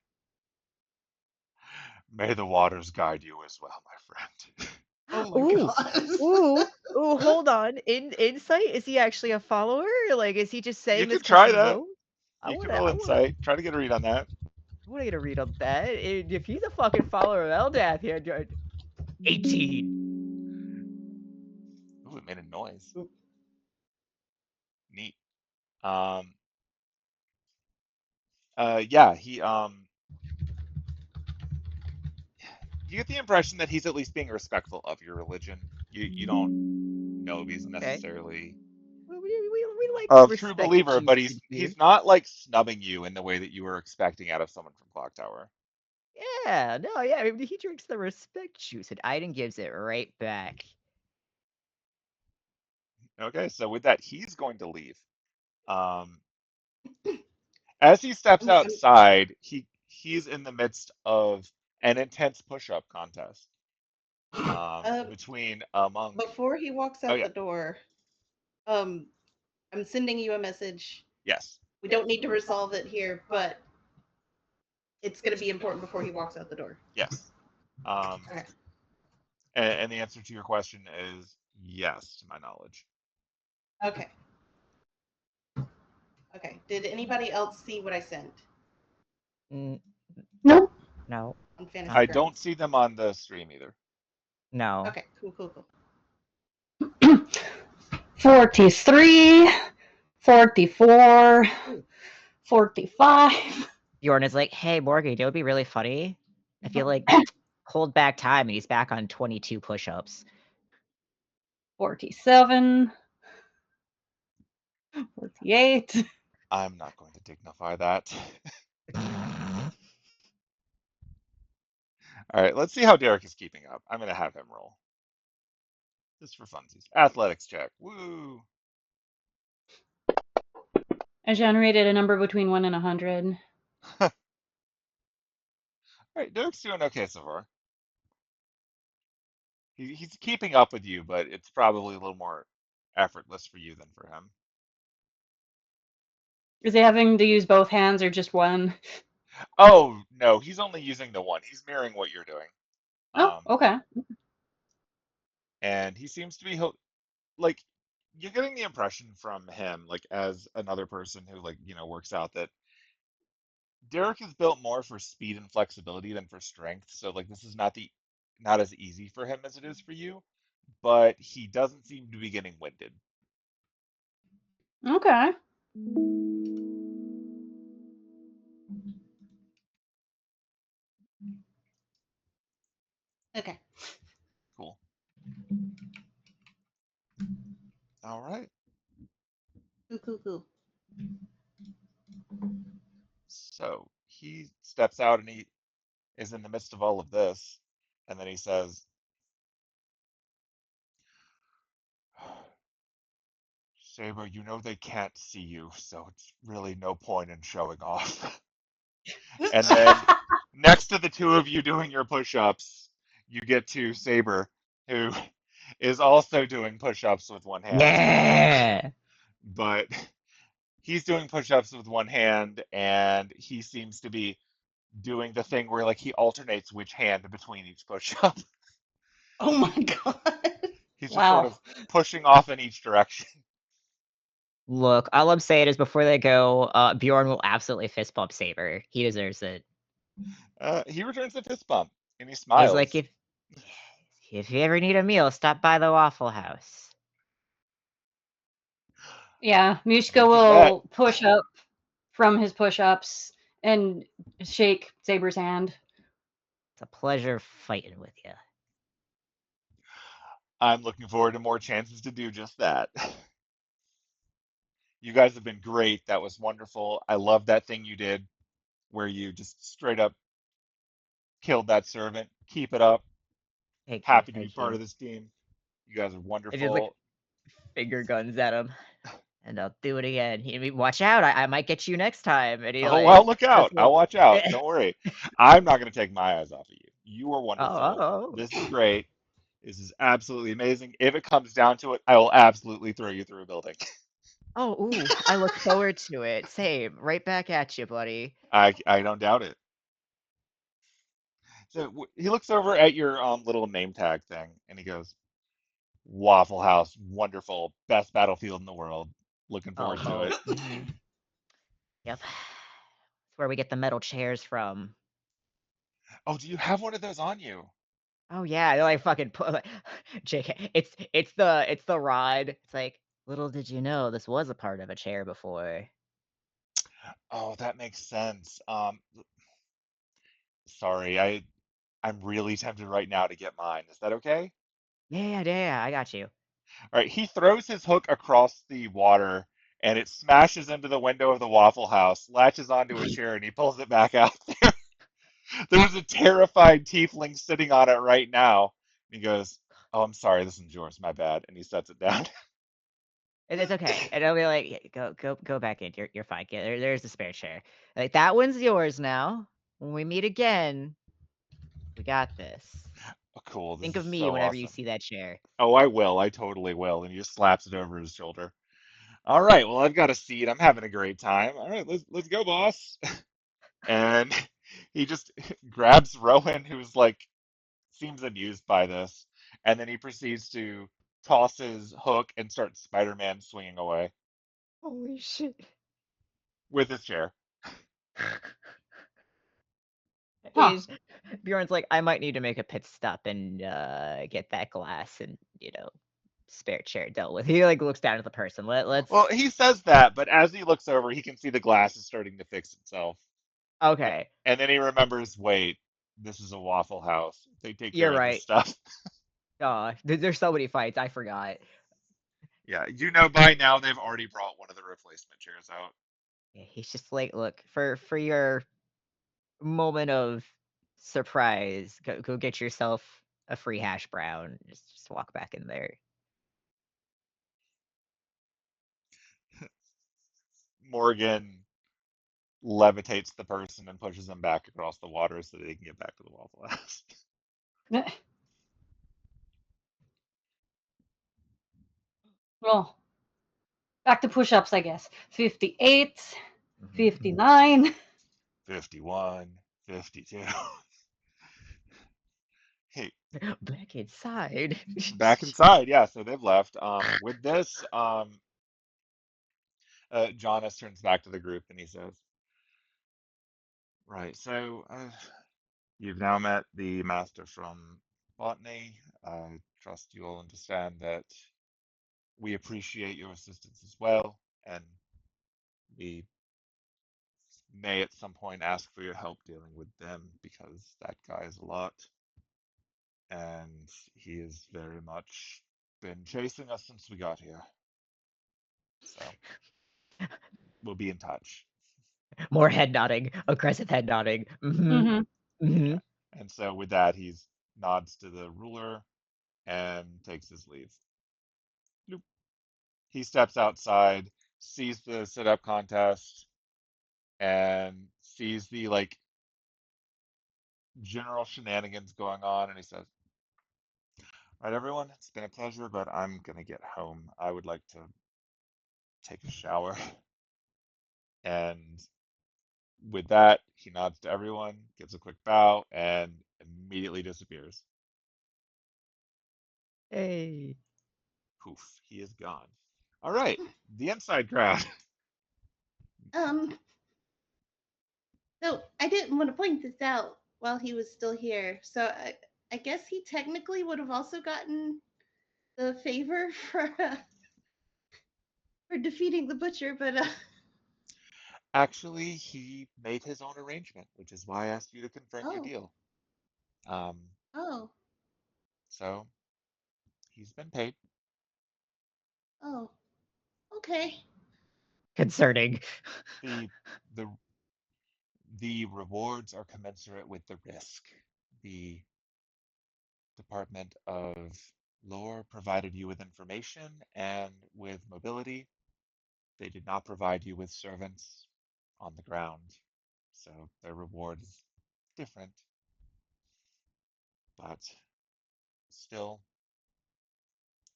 May the waters guide you as well, my friend. Oh my Ooh, god. ooh, hold on. In insight, is he actually a follower? Like, is he just You saying this can because try he that. knows? I You can wanna, roll I wanna, insight. Try to get a read on that. I wanna get a read on that. If he's a fucking follower of Eldath here, 18. Ooh, it made a noise. Ooh. Neat. Yeah, you get the impression that he's at least being respectful of your religion. You don't know if he's Okay. necessarily We like a true respect believer, but juices here. he's not like snubbing you in the way that you were expecting out of someone from Clock Tower. Yeah, no, yeah. I mean, he drinks the respect juice, and Aiden gives it right back. Okay, so with that, he's going to leave. As he steps I'm, outside, he's in the midst of an intense push-up contest between a monk. before he walks Oh out yeah, the door, I'm sending you a message. yes, We don't need to resolve it here, but it's going to be important before he walks out the door. yes. Okay. And the answer to your question is yes, to my knowledge. Okay. Okay. Did anybody else see what I sent Mm, Nope. no, on Fantasy I Grounds? don't see them on the stream either. no. Okay. Cool. 43, 44, 45. Bjorn is like, hey, Morgan, it would be really funny. I feel like hold back time, and he's back on 22 push-ups. 47, 48. I'm not going to dignify that. All right, let's see how Derek is keeping up. I'm going to have him roll. Just for funsies. Athletics check. Woo! I generated a number between 1 and 100. All right, Derek's doing okay so far. He's keeping up with you, but it's probably a little more effortless for you than for him. Is he having to use both hands or just one? Oh, no, he's only using the one. He's mirroring what you're doing. Oh, okay. And he seems to be like you're getting the impression from him, like as another person who works out, that Derek is built more for speed and flexibility than for strength. So like this is not as easy for him as it is for you, but he doesn't seem to be getting winded. Okay. Okay. Cool. All right. Cool. So he steps out and he is in the midst of all of this, and then he says, Saber, you know they can't see you, so it's really no point in showing off. And then next to the two of you doing your push-ups, you get to Saber, who is also doing push-ups with one hand. Yeah. But he's doing push-ups with one hand, and he seems to be doing the thing where like he alternates which hand between each push-up. Oh my god. He's just sort Wow. of pushing off in each direction. Look, all I'm saying is before they go, Bjorn will absolutely fist bump Saber. He deserves it. He returns the fist bump, and he I was like, smiles. if If you ever need a meal, stop by the Waffle House. Yeah, Mishka Make it will push up from his push-ups and shake Saber's hand. It's a pleasure fighting with you. I'm looking forward to more chances to do just that. You guys have been great. That was wonderful. I love that thing you did where you just straight up killed that servant. Keep it up. Thank you, Happy to be thank part you. of this team. You guys are I just like wonderful. finger guns at him, and I'll do it again. Watch out! I might get you next time. And he Oh, well, like look does out. a I'll little. watch out. Don't worry. I'm not going to take my eyes off of you. You are wonderful. Oh. This is great. This is absolutely amazing. If it comes down to it, I will absolutely throw you through a building. Oh, ooh, I look forward to it. Same, right back at you, buddy. I don't doubt it. So he looks over at your little name tag thing and he goes, Waffle House, wonderful, best battlefield in the world. Looking forward to it. Yep. It's where we get the metal chairs from. Oh, do you have one of those on you? Oh yeah, they're like fucking JK. It's the rod. It's like, little did you know this was a part of a chair before. Oh, that makes sense. Sorry, I'm really tempted right now to get mine. Is that okay? Yeah, I got you. All right, he throws his hook across the water and it smashes into the window of the Waffle House, latches onto a chair, and he pulls it back out there. There's a terrified tiefling sitting on it right now. He goes, "Oh, I'm sorry, this is yours. My bad." And he sets it down. And it's okay. And I'll be like, "Yeah, go back in. You're fine. There's the spare chair. Like that one's yours now. When we meet again, we got this. Oh, cool. This Think is of me so whenever you awesome. see that chair." Oh, I will. I totally will. And he just slaps it over his shoulder. All right. Well, I've got a seat. I'm having a great time. All right, let's go, boss. And he just grabs Rowan, who's like seems amused by this, and then he proceeds to toss his hook and start Spider-Man swinging away Holy shit. with his chair. Huh. Bjorn's like, I might need to make a pit stop and get that glass and spare chair dealt with. He like looks down at the person. Let's. Well, he says that, but as he looks over, he can see the glass is starting to fix itself. Okay, And then he remembers, wait, this is a Waffle House. They take care you're of this right. stuff. There's so many fights. I forgot. Yeah, you know by now they've already brought one of the replacement chairs out. Yeah, he's just like, look, for your moment of surprise, go get yourself a free hash brown. Just walk back in there. Morgan levitates the person and pushes them back across the water so they can get back to the Waffle House. Well, back to push-ups, I guess. 58, 59. 51, 52. Hey, Back inside. back inside. Yeah, so they've left. With this, Jonas turns back to the group and he says, right, so you've now met the master from botany. I trust you all understand that we appreciate your assistance as well, and we may at some point ask for your help dealing with them because that guy is a lot, and he has very much been chasing us since we got here. So we'll be in touch. More head nodding, aggressive head nodding. Mm-hmm. Yeah. And so with that, he nods to the ruler and takes his leave. Bloop. He steps outside, sees the sit-up contest, and sees the like general shenanigans going on, and he says, "All right, everyone, it's been a pleasure, but I'm gonna get home. I would like to take a shower." And with that, he nods to everyone, gives a quick bow, and immediately disappears. Hey. Poof, he is gone. All right, the inside crowd. Um, so I didn't want to point this out while he was still here. So I guess he technically would have also gotten the favor for defeating the butcher, but Actually, he made his own arrangement, which is why I asked you to confirm your oh, deal. Um, oh, so he's been paid. oh, okay. Concerning. The the the rewards are commensurate with the risk. The Department of Lore provided you with information and with mobility. They did not provide you with servants on the ground, so their reward is different, but still,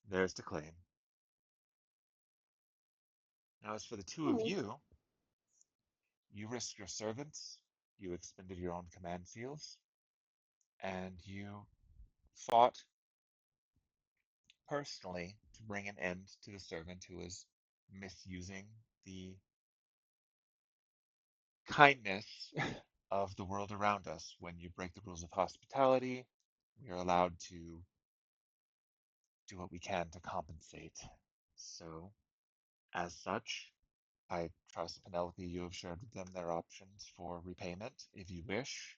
theirs to claim. Now, as for the two of Hmm. you risked your servants, you expended your own command seals, and you fought personally to bring an end to the servant who was misusing the kindness of the world around us. When you break the rules of hospitality, we are allowed to do what we can to compensate. So, as such, I trust Penelope, you have shared with them their options for repayment. If you wish,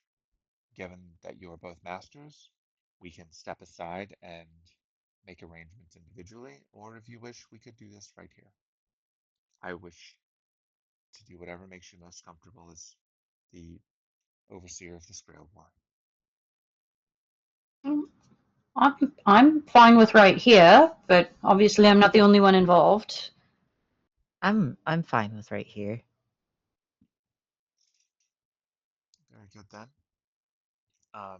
given that you are both masters, we can step aside and make arrangements individually, or if you wish, we could do this right here. I wish to do whatever makes you most comfortable as the overseer of the Grail War. I'm fine with right here, but obviously I'm not the only one involved. I'm fine with right here. Very good then. Um,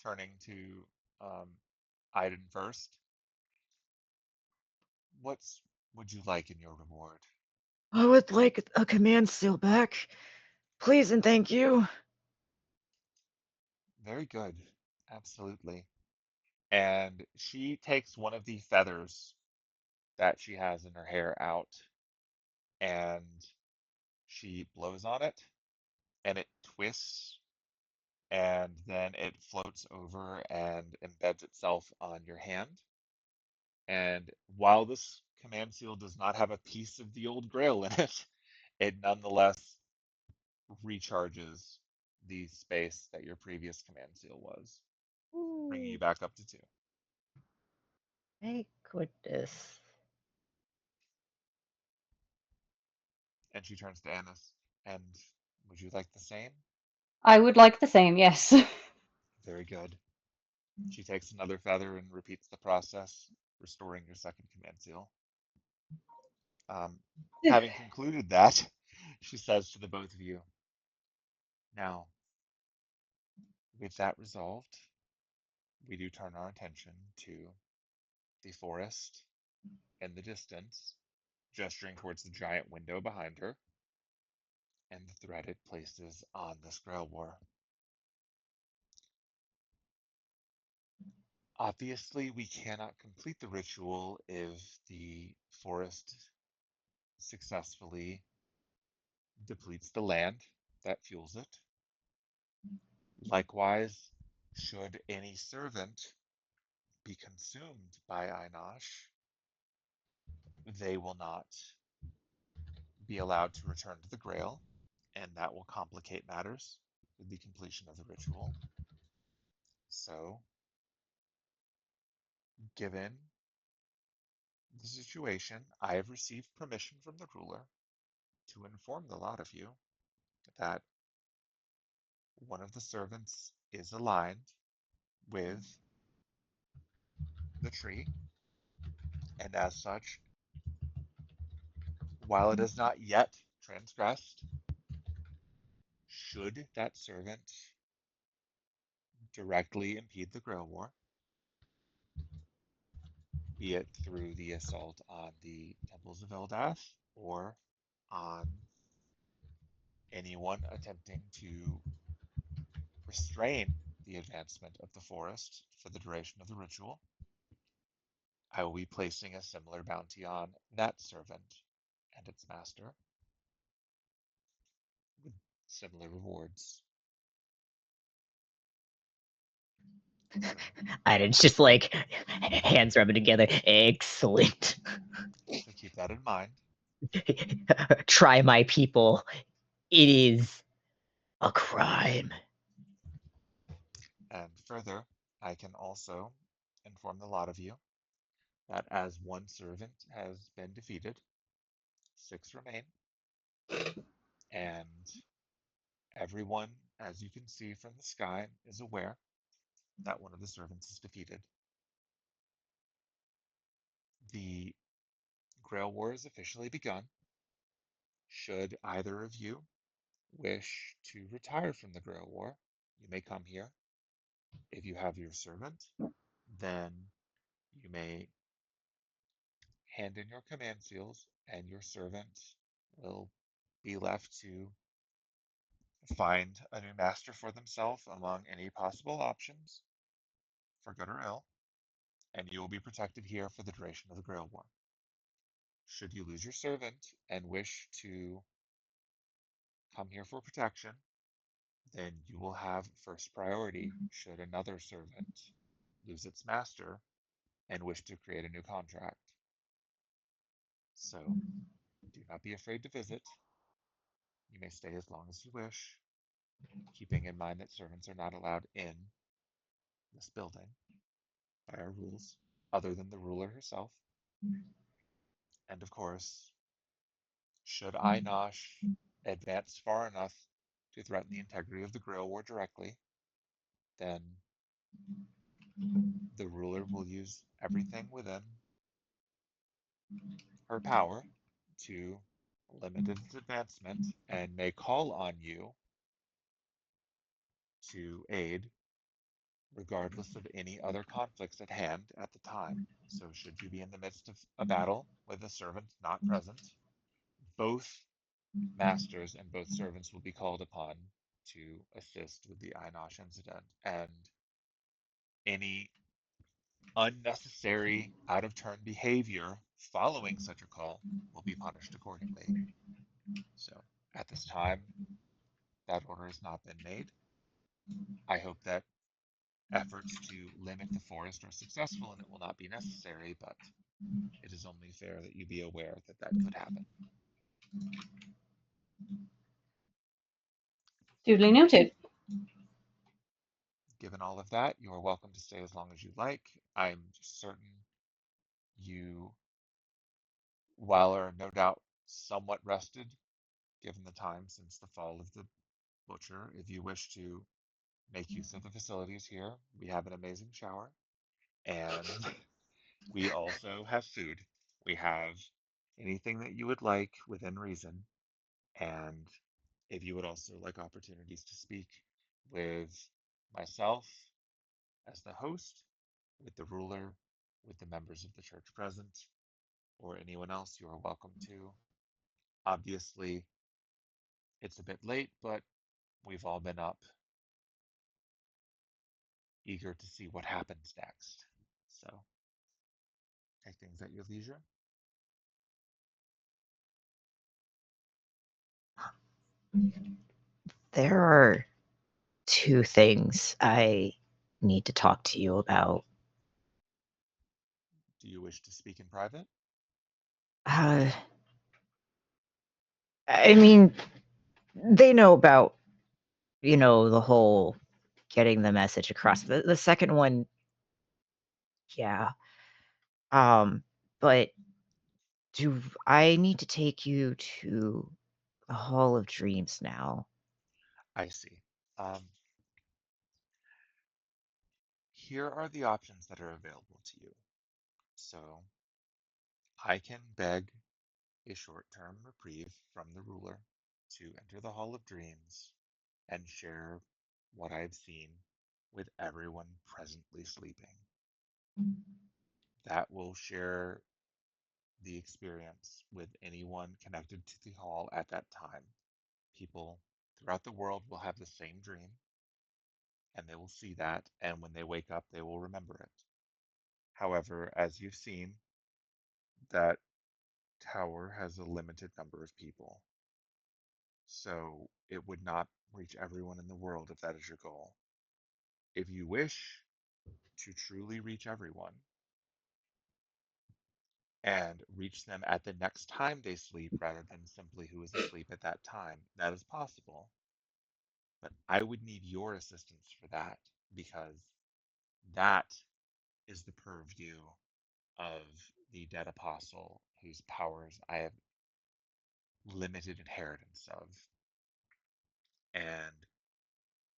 Turning to Iden first. What would you like in your reward? I would like a command seal back. Please and thank you. Very good. Absolutely. And she takes one of the feathers that she has in her hair out and she blows on it and it twists and then it floats over and embeds itself on your hand. And while this command seal does not have a piece of the old grail in it, it nonetheless recharges the space that your previous command seal was, bringing you Ooh, back up to 2. thank goodness. And she turns to Annis. And would you like the same? I would like the same, yes. Very good. She takes another feather and repeats the process, restoring your second command seal. Having concluded that, she says to the both of you, now, with that resolved, we do turn our attention to the forest in the distance, gesturing towards the giant window behind her, and the threat it places on this Grail War. Obviously, we cannot complete the ritual if the forest successfully depletes the land that fuels it. Likewise, should any servant be consumed by Einosh, they will not be allowed to return to the Grail, and that will complicate matters with the completion of the ritual. So, given the situation, I have received permission from the ruler to inform the lot of you that one of the servants is aligned with the tree, and as such, while it is not yet transgressed, should that servant directly impede the Grail War, be it through the assault on the temples of Eldath or on anyone attempting to restrain the advancement of the forest for the duration of the ritual, I will be placing a similar bounty on that servant and its master with similar rewards. So, And it's just like hands rubbing together. Excellent. so keep that in mind. Try my people. It is a crime. And further, I can also inform the lot of you that as one servant has been defeated, 6 remain, and everyone, as you can see from the sky, is aware that one of the servants is defeated. The Grail War is officially begun. Should either of you wish to retire from the Grail War, you may come here. If you have your servant, then you may hand in your command seals, and your servant will be left to find a new master for themselves among any possible options, for good or ill, and you will be protected here for the duration of the Grail War. Should you lose your servant and wish to come here for protection, then you will have first priority should another servant lose its master and wish to create a new contract. So do not be afraid to visit. You may stay as long as you wish, keeping in mind that servants are not allowed in this building by our rules, other than the ruler herself. And of course, should Einosh advance far enough to threaten the integrity of the Grail War directly, then the ruler will use everything within her power to limit its advancement and may call on you to aid regardless of any other conflicts at hand at the time. So should you be in the midst of a battle with a servant not present, both masters and both servants will be called upon to assist with the Einosh incident, and any unnecessary out of turn behavior following such a call will be punished accordingly. So at this time, that order has not been made. I hope that efforts to limit the forest are successful and it will not be necessary, but it is only fair that you be aware that that could happen. Duly noted. Given all of that, you are welcome to stay as long as you like. I'm certain you, while are no doubt somewhat rested, given the time since the fall of the butcher, if you wish to make use of the facilities here, we have an amazing shower, and we also have food. We have anything that you would like within reason, and if you would also like opportunities to speak with myself as the host, with the ruler, with the members of the church present, or anyone else, you are welcome to. Obviously, it's a bit late, but we've all been up, eager to see what happens next. So, take things at your leisure. There are 2 things I need to talk to you about. Do you wish to speak in private? Uh, I mean, they know about, the whole getting the message across. The second one, yeah. But do I need to take you to the Hall of Dreams now? I see. Um, Here are the options that are available to you. So, I can beg a short-term reprieve from the ruler to enter the Hall of Dreams and share what I've seen with everyone presently sleeping. That will share the experience with anyone connected to the hall at that time. People throughout the world will have the same dream, and they will see that, and when they wake up, they will remember it. However, as you've seen, that tower has a limited number of people. So it would not reach everyone in the world if that is your goal. If you wish to truly reach everyone and reach them at the next time they sleep rather than simply who is asleep at that time. That is possible, but I would need your assistance for that because that is the purview of the dead apostle whose powers I have limited inheritance of. And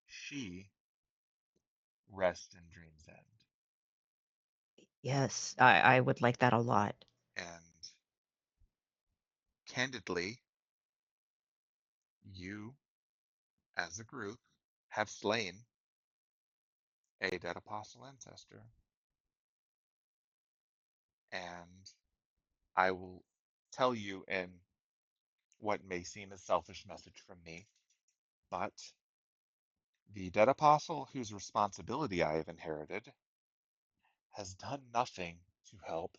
she rests in Dream's End. Yes, I would like that a lot. And candidly, you, as a group, have slain a dead apostle ancestor. And I will tell you in what may seem a selfish message from me, but the dead apostle whose responsibility I have inherited has done nothing to help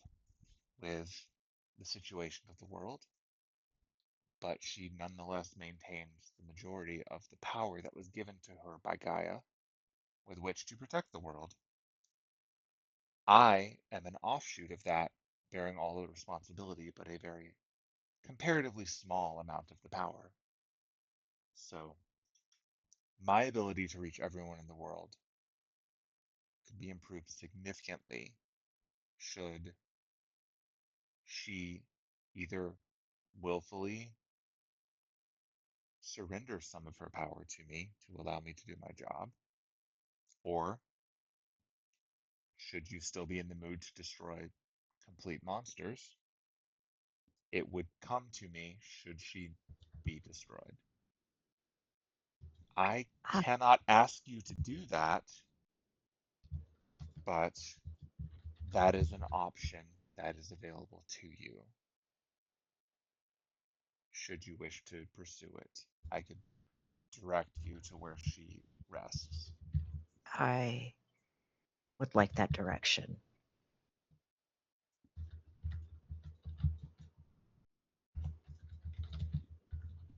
with the situation of the world, but she nonetheless maintains the majority of the power that was given to her by Gaia with which to protect the world. I am an offshoot of that, bearing all the responsibility, but a very comparatively small amount of the power. So, my ability to reach everyone in the world could be improved significantly should she either willfully surrender some of her power to me to allow me to do my job, or should you still be in the mood to destroy complete monsters, it would come to me should she be destroyed. I Ah, cannot ask you to do that, but that is an option that is available to you should you wish to pursue it. I could direct you to where she rests. I would like that direction.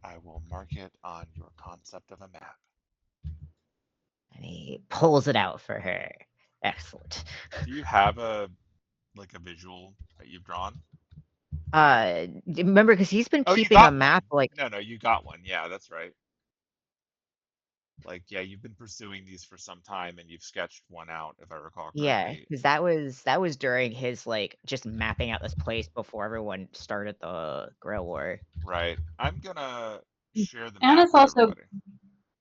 I will mark it on your concept of a map. And he pulls it out for her. Excellent. Do you have a visual that you've drawn? Remember, because he's been Oh, you keeping a got one. map, like, No, you got one. Yeah, that's right. Yeah, you've been pursuing these for some time and you've sketched one out, if I recall yeah, correctly. because that was during his like just mapping out this place before everyone started the Grail War. Right. I'm gonna share the map Anna's with also everybody.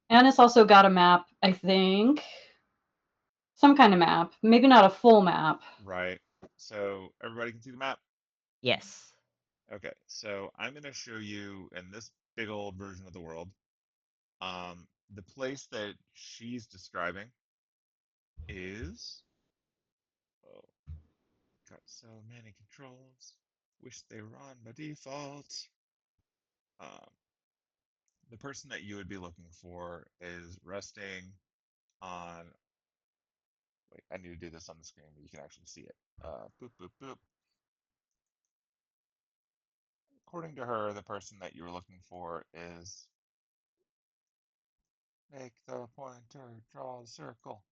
Anna's also got a map, I think. Some kind of map. Maybe not a full map. Right. So everybody can see the map? Yes. Okay, so I'm gonna show you in this big old version of the world, the place that she's describing is, oh, got so many controls. Wish they were on by default. Um, the person that you would be looking for is resting on. Wait, I need to do this on the screen where you can actually see it. Boop, boop, boop. According to her, the person that you were looking for is make the pointer draw a circle.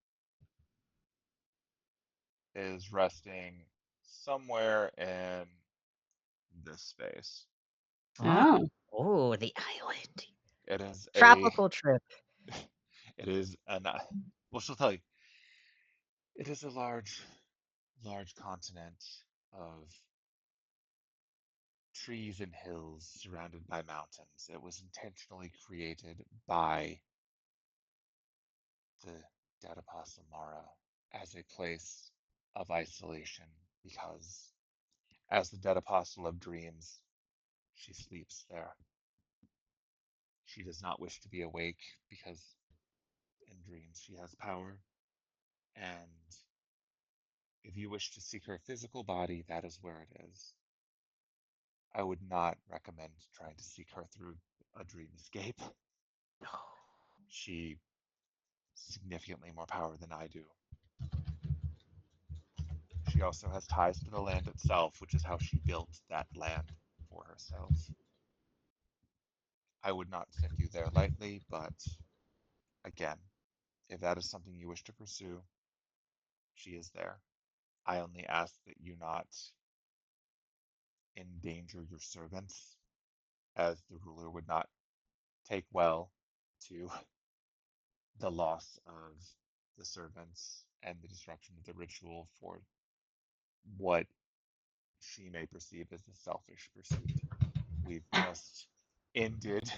Is resting somewhere in this space. Oh. Oh, the island. It is a Tropical trip. it is an well, she'll tell you. It is a large continent of trees and hills surrounded by mountains. It was intentionally created by the dead apostle Mara as a place of isolation because as the dead apostle of dreams, she sleeps there. She does not wish to be awake because in dreams she has power. And if you wish to seek her physical body, that is where it is. I would not recommend trying to seek her through a dream escape. She significantly more power than I do. She also has ties to the land itself, which is how she built that land for herself. I would not send you there lightly, but again, if that is something you wish to pursue, she is there. I only ask that you not endanger your servants, as the ruler would not take well to the loss of the servants and the disruption of the ritual for what she may perceive as a selfish pursuit. We've just ended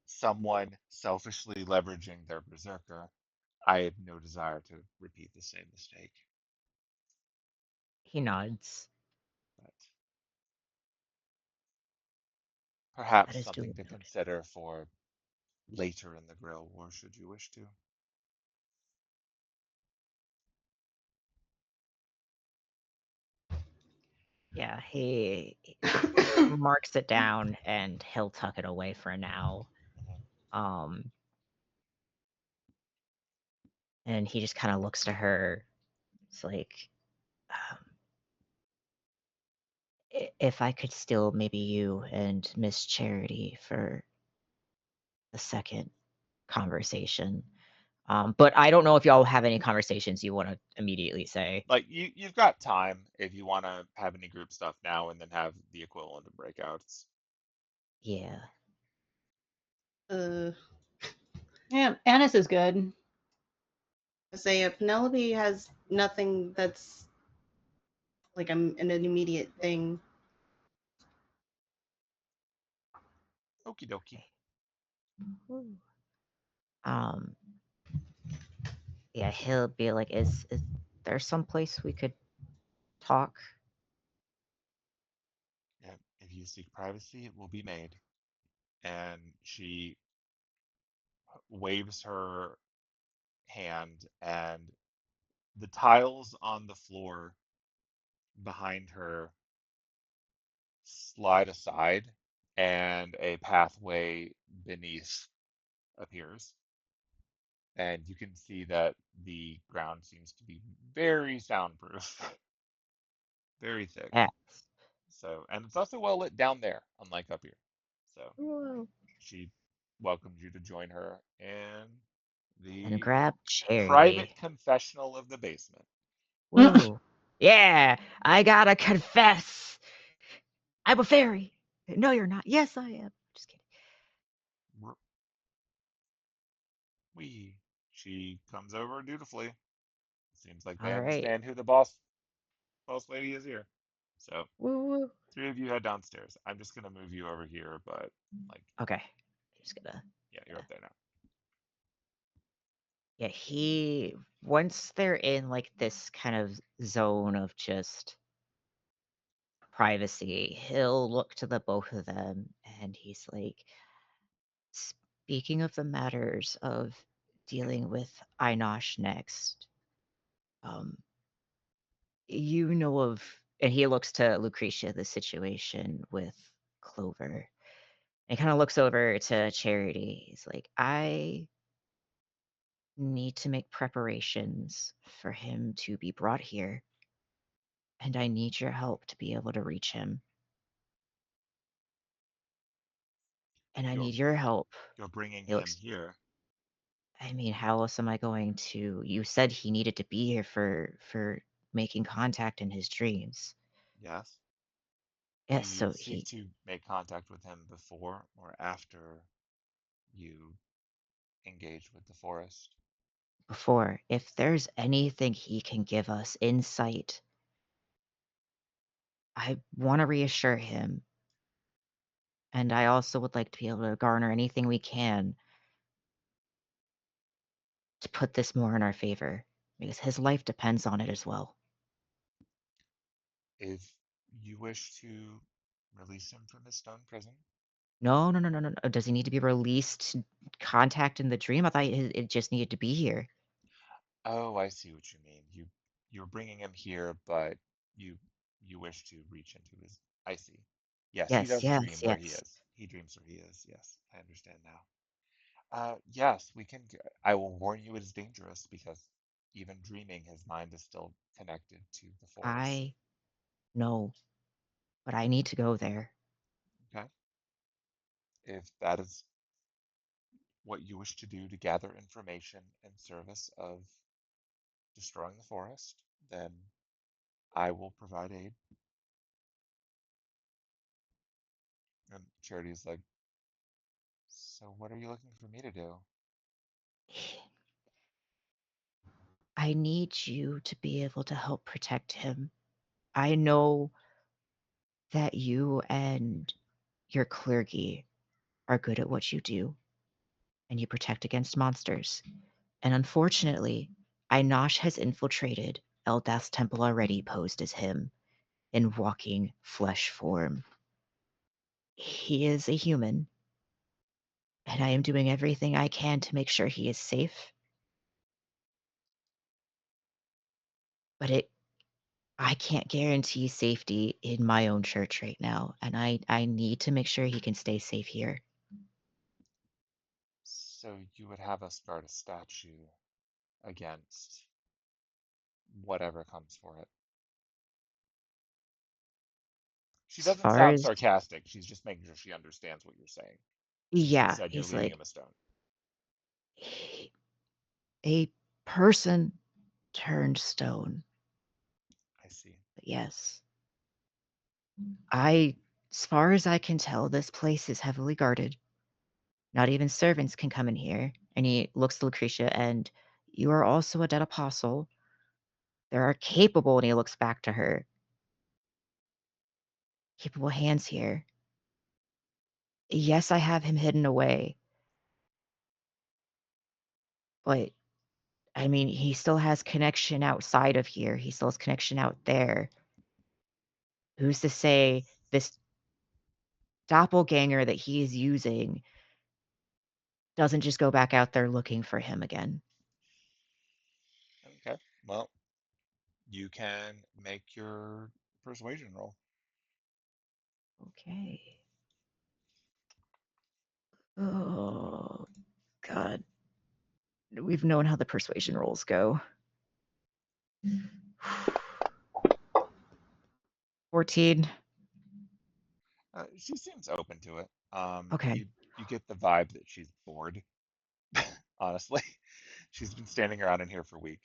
someone selfishly leveraging their berserker. I have no desire to repeat the same mistake. He nods. But That perhaps is something duly to noted. consider for later in the Grill War, should you wish to. Yeah, he marks it down and he'll tuck it away for now. Um, and he just kind of looks to her. It's like, um, if I could steal maybe you and Miss Charity for a second conversation. But I don't know if y'all have any conversations you want to immediately say. Like, you've got time if you want to have any group stuff now and then have the equivalent of breakouts. Yeah. Uh, Yeah, Annis is good. say Penelope has nothing that's like an immediate thing. Okie dokie. Woo. Um, yeah, he'll be like, is there some place we could talk? Yeah, if you seek privacy, it will be made. And she waves her hand, and the tiles on the floor behind her slide aside, and a pathway beneath appears. And you can see that the ground seems to be very soundproof, very thick. Yeah. So, and it's also well lit down there, unlike up here. So, Whoa. she welcomes you to join her in And the grab private Charity. confessional of the basement. Woo. Yeah, I gotta confess. I'm a fairy. No, you're not. Yes, I am. Just kidding. We. She comes over dutifully. Seems like they All right. understand who the boss lady is here. So, Woo woo. three of you head downstairs. I'm just gonna move you over here, but like, Okay. Just gonna. yeah, you're up there now. Yeah, once they're in like this kind of zone of just privacy, he'll look to the both of them and he's like, speaking of the matters of dealing with Einosh next, um, you know of, and he looks to Lucretia, the situation with Clover. And kind of looks over to Charity. He's like, I need to make preparations for him to be brought here, and I need your help to be able to reach him. And I You're need your help. you're bringing He him looks, here. I mean, how else am I going to? You said he needed to be here for making contact in his dreams. Yes. Do Yes, you so seek he to make contact with him before or after you engage with the forest? before, if there's anything he can give us insight, I want to reassure him. And I also would like to be able to garner anything we can to put this more in our favor, because his life depends on it as well. If you wish to release him from his stone prison, No, no, no, no, no. Does he need to be released? Contact in the dream? I thought it just needed to be here. oh, I see what you mean. You're bringing him here, but you you wish to reach into his. I see. Yes, he Yes, does dream yes, where he yes. is. He dreams where he is. Yes, I understand now. Yes, we can. I will warn you, it is dangerous because even dreaming, his mind is still connected to the forest. I know, but I need to go there. Okay, if that is what you wish to do to gather information in service of destroying the forest, then I will provide aid. And Charity's like, so what are you looking for me to do? I need you to be able to help protect him. I know that you and your clergy are good at what you do, and you protect against monsters. And unfortunately, Einosh has infiltrated Eldath's temple already, posed as him in walking flesh form. He is a human, and I am doing everything I can to make sure he is safe. But I can't guarantee safety in my own church right now, and I need to make sure he can stay safe here. So you would have us guard a statue against whatever comes for it. She As doesn't far sound as sarcastic. She's just making sure she understands what you're saying. She yeah, said you're he's leaving him like a stone. a person turned stone. I see. But yes, as far as I can tell, this place is heavily guarded. Not even servants can come in here. And he looks to Lucretia, and you are also a dead apostle. There are capable, and he looks back to her, capable hands here. Yes, I have him hidden away, but I mean, he still has connection outside of here. He still has connection out there. Who's to say this doppelganger that he is using doesn't just go back out there looking for him again? Okay. Well, you can make your persuasion roll. Okay. Oh, God. We've known how the persuasion rolls go. 14. She seems open to it. Okay. You get the vibe that she's bored. Honestly, she's been standing around in here for a week.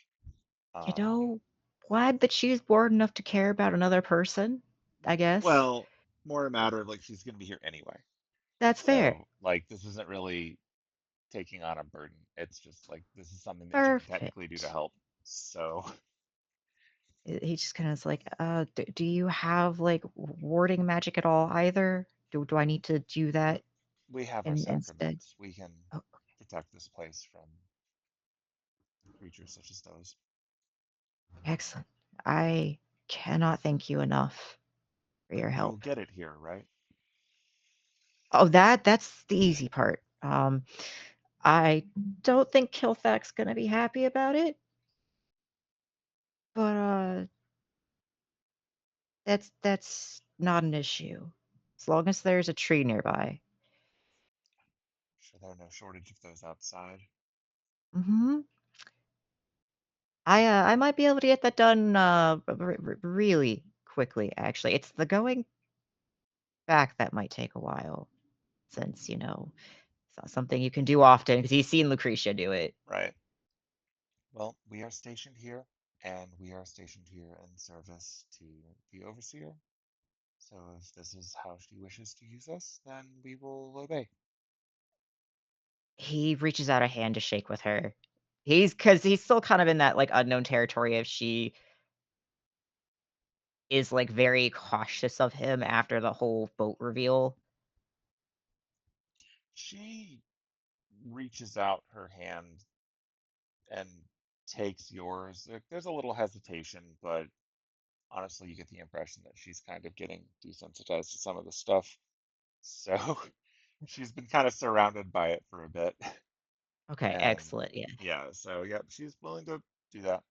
You know, glad that she's bored enough to care about another person, I guess. Well, more a matter of like she's going to be here anyway. That's fair. So like this isn't really taking on a burden. It's just like this is something that she can technically do to Perfect. help. So He just kind of is like, do you have like warding magic at all either? Do I need to do that we have our instead? sacraments. We can Oh, protect this place from creatures such as those. excellent. I cannot thank you enough for your You'll help. get it here, right? Oh, that's the easy part. I don't think Kilthak's gonna be happy about it, but that's not an issue as long as there's a tree nearby. Sure, there are no shortage of those outside. Hmm. I might be able to get that done really quickly. Actually, it's the going back that might take a while, since it's not something you can do often because he's seen Lucretia do it. Right. Well, we are stationed here, and we are stationed here in service to the overseer. So if this is how she wishes to use us, then we will obey. He reaches out a hand to shake with her. He's still kind of in that like unknown territory if she is like very cautious of him after the whole boat reveal. She reaches out her hand and takes yours. There's a little hesitation, but honestly, you get the impression that she's kind of getting desensitized to some of the stuff. So she's been kind of surrounded by it for a bit. Okay, And excellent. Yeah. yeah, so yeah, she's willing to do that.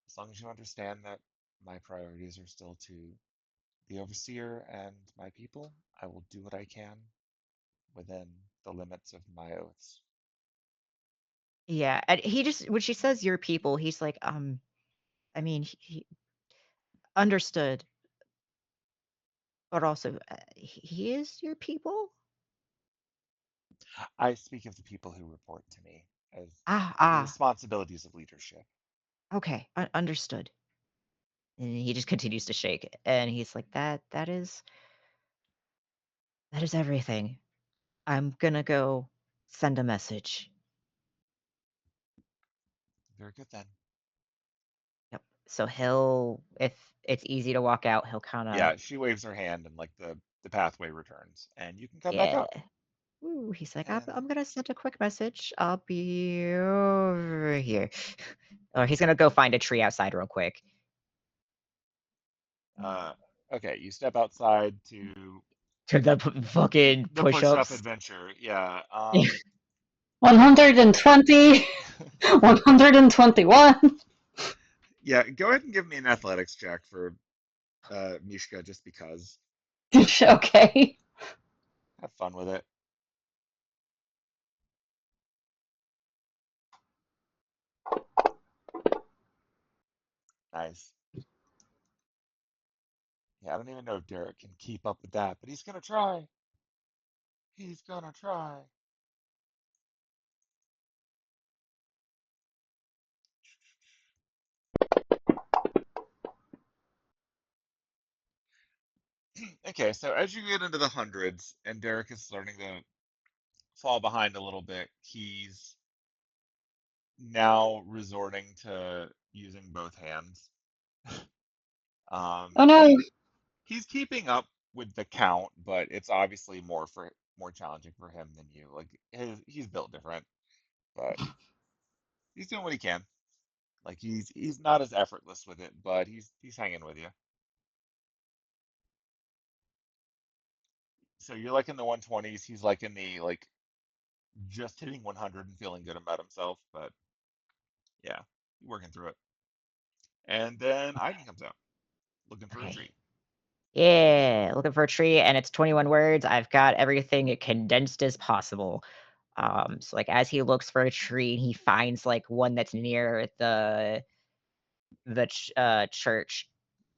As long as you understand that my priorities are still to the overseer and my people, I will do what I can within the limits of my oaths. Yeah, and he just when she says your people, he's like, I mean, he understood, but also he is your people. I speak of the people who report to me as Ah, the ah. responsibilities of leadership. Okay, understood. And he just continues to shake. And he's like, that is everything. I'm gonna go send a message. Very good then. Yep. So he'll, if it's easy to walk out, he'll kind of, Yeah, she waves her hand and like the pathway returns, and you can come back yeah. up. Ooh, he's like, And I'm gonna send a quick message. I'll be over here. Or he's gonna go find a tree outside real quick. okay, you step outside to To the fucking the push-up push-ups. adventure. Yeah. 120, 121. Yeah. Go ahead and give me an athletics check for Mishka, just because. Okay. Have fun with it. Nice. Yeah, I don't even know if Derek can keep up with that, but he's gonna try. He's gonna try. Okay, so as you get into the hundreds and Derek is starting to fall behind a little bit, he's now resorting to using both hands. Oh no. He's keeping up with the count, but it's obviously more challenging for him than you. Like he's built different, but he's doing what he can. Like he's not as effortless with it, but he's hanging with you. So you're like in the 120s, he's like in the like just hitting 100 and feeling good about himself, but yeah, working through it. And then Iden comes out looking for a Okay. treat. Yeah, looking for a tree, and it's 21 words. I've got everything condensed as possible. So like as he looks for a tree, he finds like one that's near the church.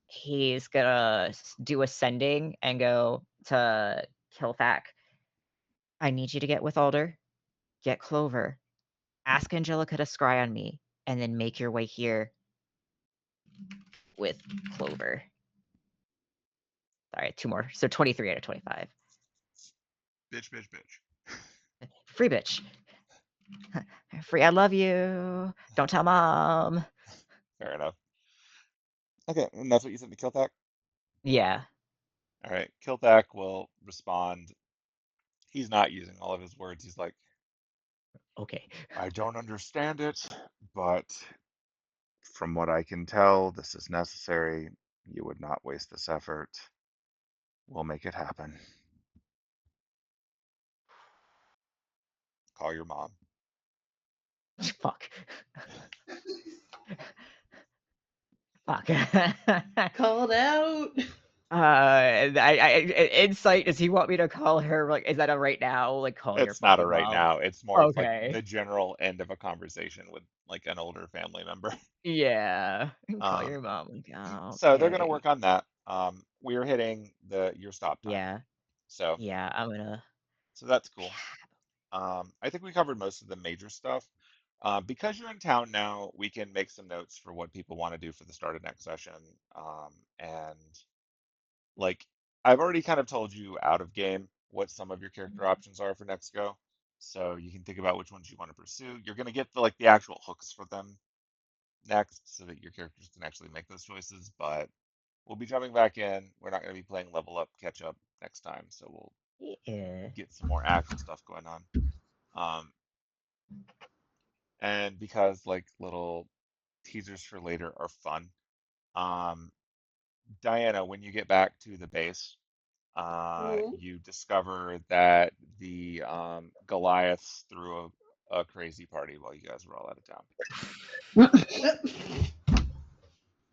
He's gonna do ascending and go to Kilthak. I need you to get with Alder, get Clover, ask Angelica to scry on me, and then make your way here with Clover. Sorry, 2 more. So 23 out of 25. Bitch, bitch, bitch. Free bitch. Free, I love you. Don't tell mom. Fair enough. Okay, and that's what you sent to Kilthak? Yeah. All right, Kilthak will respond. He's not using all of his words. He's like, Okay. I don't understand it, but from what I can tell, this is necessary. You would not waste this effort. We'll make it happen. Call your mom. Fuck. Fuck. Called out. Insight. Does he want me to call her? Like, is that a right now? Like, call your It's not a fucking right mom. now. It's more of like Okay. the general end of a conversation with like an older family member. Yeah. Call Um, your mom. Like, so they're gonna okay. work on that. We're hitting your stop time. Yeah. So Yeah. I'm gonna. so that's cool. I think we covered most of the major stuff. Because you're in town now, we can make some notes for what people want to do for the start of next session. And like I've already kind of told you out of game what some of your character options are for next go. So you can think about which ones you want to pursue. You're gonna get the actual hooks for them next so that your characters can actually make those choices. But we'll be jumping back in. We're not gonna be playing level up, catch up next time. So we'll Yeah. get some more actual stuff going on. Um, and because like little teasers for later are fun. Um, Diana, when you get back to the base, Mhm. you discover that the Goliaths threw a crazy party while you guys were all out of town.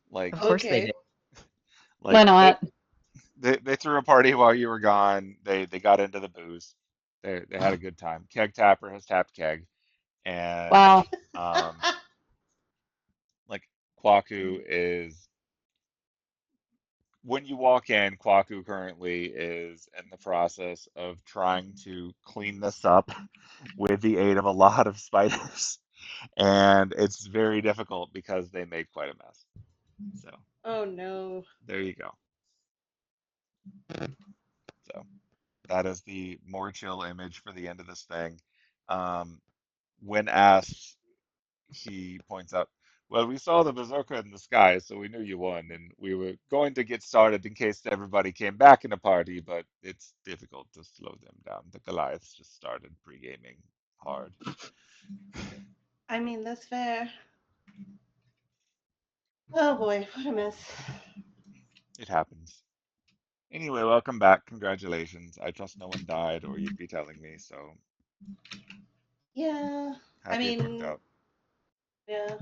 Like, Of course they Okay. did. Why like not? they threw a party while you were gone. They got into the booze. They had a good time. Keg Tapper has tapped keg, and Wow. um, like Kwaku is when you walk in, Kwaku currently is in the process of trying to clean this up with the aid of a lot of spiders. And it's very difficult because they made quite a mess. So Oh no. There you go. So that is the more chill image for the end of this thing. When asked, he points out, well, we saw the bazooka in the sky, so we knew you won, and we were going to get started in case everybody came back in a party, but it's difficult to slow them down. The Goliaths just started pre-gaming hard. I mean, that's fair. Oh boy, what a mess. It happens. Anyway, welcome back. Congratulations. I trust no one died, or you'd be telling me, so Yeah. I happy it worked mean, out. yeah.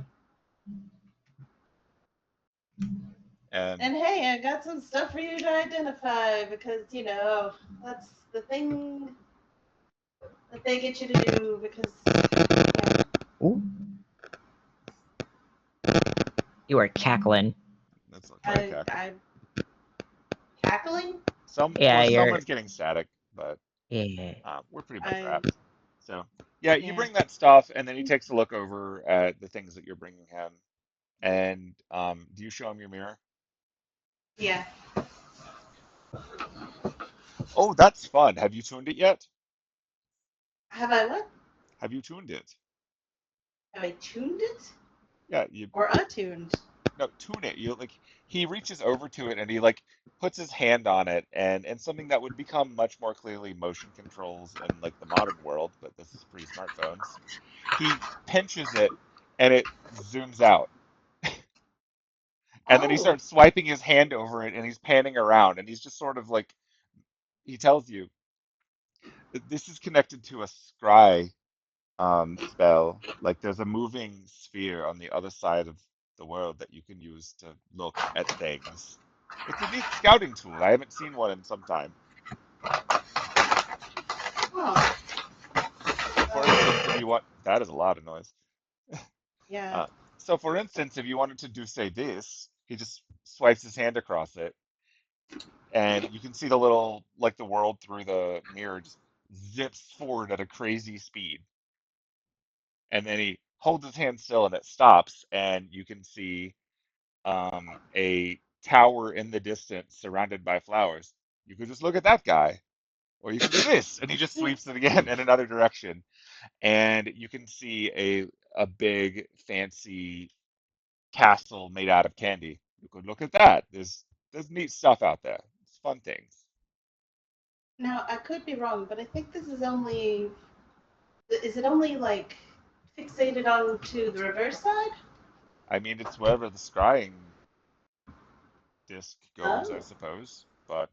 And And hey, I got some stuff for you to identify because, you know, that's the thing that they get you to do because, yeah. Ooh. You are cackling. that's my cackle. I cackling? Yeah, you're. Someone's getting static, but Yeah. we're pretty much I, wrapped. So yeah, you yeah. bring that stuff, and then he takes a look over at the things that you're bringing him. And do you show him your mirror? Yeah. Oh, that's fun. Have you tuned it yet? Have I what? Have you tuned it? Have I tuned it? Yeah, you Or attuned? no tune it. You like he reaches over to it and he like puts his hand on it and something that would become much more clearly motion controls in like the modern world, but this is pre-smartphones. He pinches it and it zooms out. And then he Oh. starts swiping his hand over it and he's panning around and he's just sort of like he tells you that this is connected to a scry spell. Like there's a moving sphere on the other side of the world that you can use to look at things. It's a neat scouting tool. I haven't seen one in some time. Oh. For instance, if you want, that is a lot of noise. Yeah. Uh, so for instance, if you wanted to do say this, he just swipes his hand across it, and you can see the little like the world through the mirror just zips forward at a crazy speed, and then he holds his hand still and it stops, and you can see a tower in the distance surrounded by flowers. You could just look at that guy, or you could do this, and he just sweeps it again in another direction, and you can see a big fancy castle made out of candy. You could look at that. There's neat stuff out there. It's fun things. Now, I could be wrong, but I think this is only. Is it only, like, fixated onto the reverse side? I mean, it's wherever the scrying disc goes, I Oh. suppose, but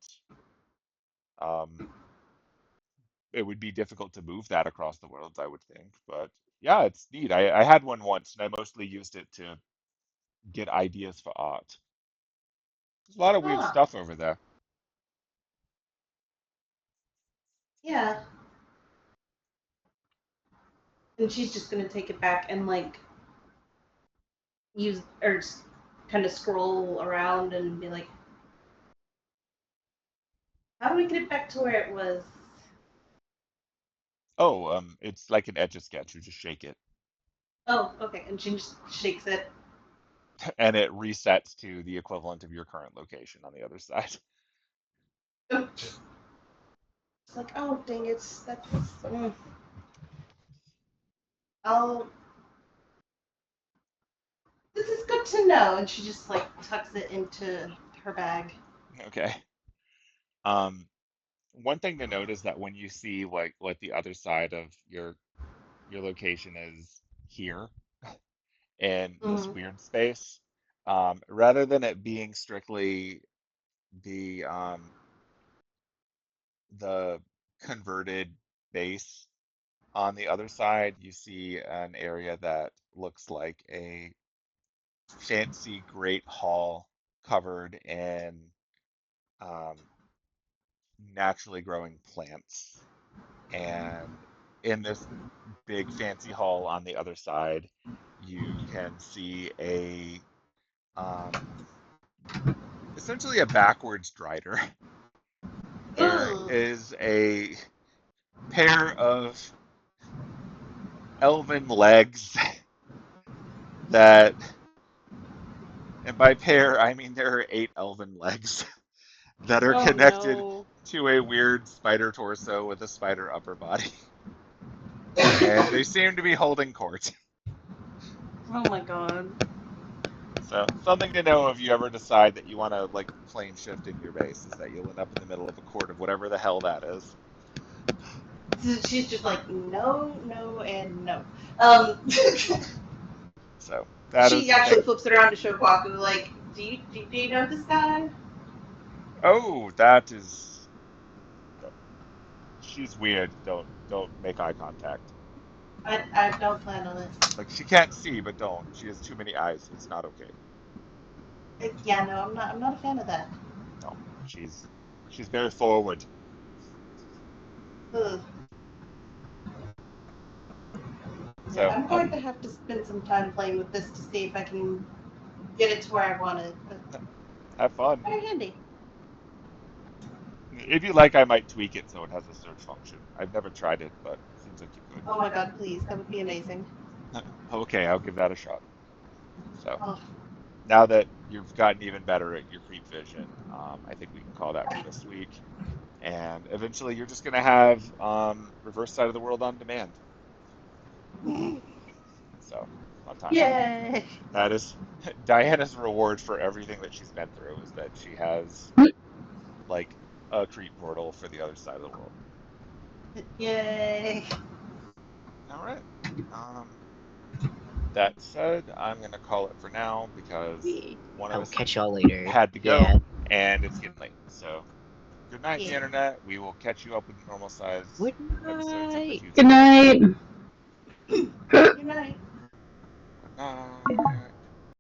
um, it would be difficult to move that across the worlds, I would think. But yeah, it's neat. I had one once, and I mostly used it to get ideas for art. There's a lot of weird Huh. stuff over there. Yeah. And she's just gonna take it back and, like, use, or kind of scroll around and be like, how do we get it back to where it was? Oh, it's like an etch a sketch. You just shake it, Oh, okay. And she just shakes it. and it resets to the equivalent of your current location on the other side. It's like, oh, dang it. That's. Mm. I'll. This is good to know. And she just, like, tucks it into her bag. Okay. Um, One thing to note is that when you see like what the other side of your location is here in this Mm. weird space, rather than it being strictly the the converted base on the other side, you see an area that looks like a fancy great hall covered in um, naturally growing plants. And in this big fancy hall on the other side, you can see a essentially a backwards drider. There Ugh. is a pair of elven legs that And by pair, I mean there are 8 elven legs that are Oh connected no. to a weird spider torso with a spider upper body. And they seem to be holding court. Oh my god. So, something to know if you ever decide that you want to, like, plane shift in your base, is that you'll end up in the middle of a court of whatever the hell that is. She's just like, no, no, and no. So, that is She the actually thing. flips it around to Shokaku, like, do you know this guy? Oh, that is... She's weird. Don't make eye contact. I don't plan on it. Like, she can't see, but don't. She has too many eyes. It's not okay. Yeah, no, I'm not a fan of that. No, she's very forward. Ugh. So, I'm going to have to spend some time playing with this to see if I can get it to where I want it. But have fun. very handy. If you like, I might tweak it so it has a search function. I've never tried it, but it seems like you could. Oh my god, please, that would be amazing. Okay, I'll give that a shot. So, Oh, now that you've gotten even better at your creep vision, I think we can call that for this week. And eventually you're just going to have Reverse Side of the World on demand. So, fun time. yay! That is Diana's reward for everything that she's been through, is that she has, like, a creep portal for the other side of the world. Yay! All right. That said, I'm going to call it for now because one of I'll us catch y'all later. had to go, Yeah. and it's getting late. So, good night, Yeah. the internet. We will catch you up with normal size Good episodes in the night. future. Good night. Good night. Good night.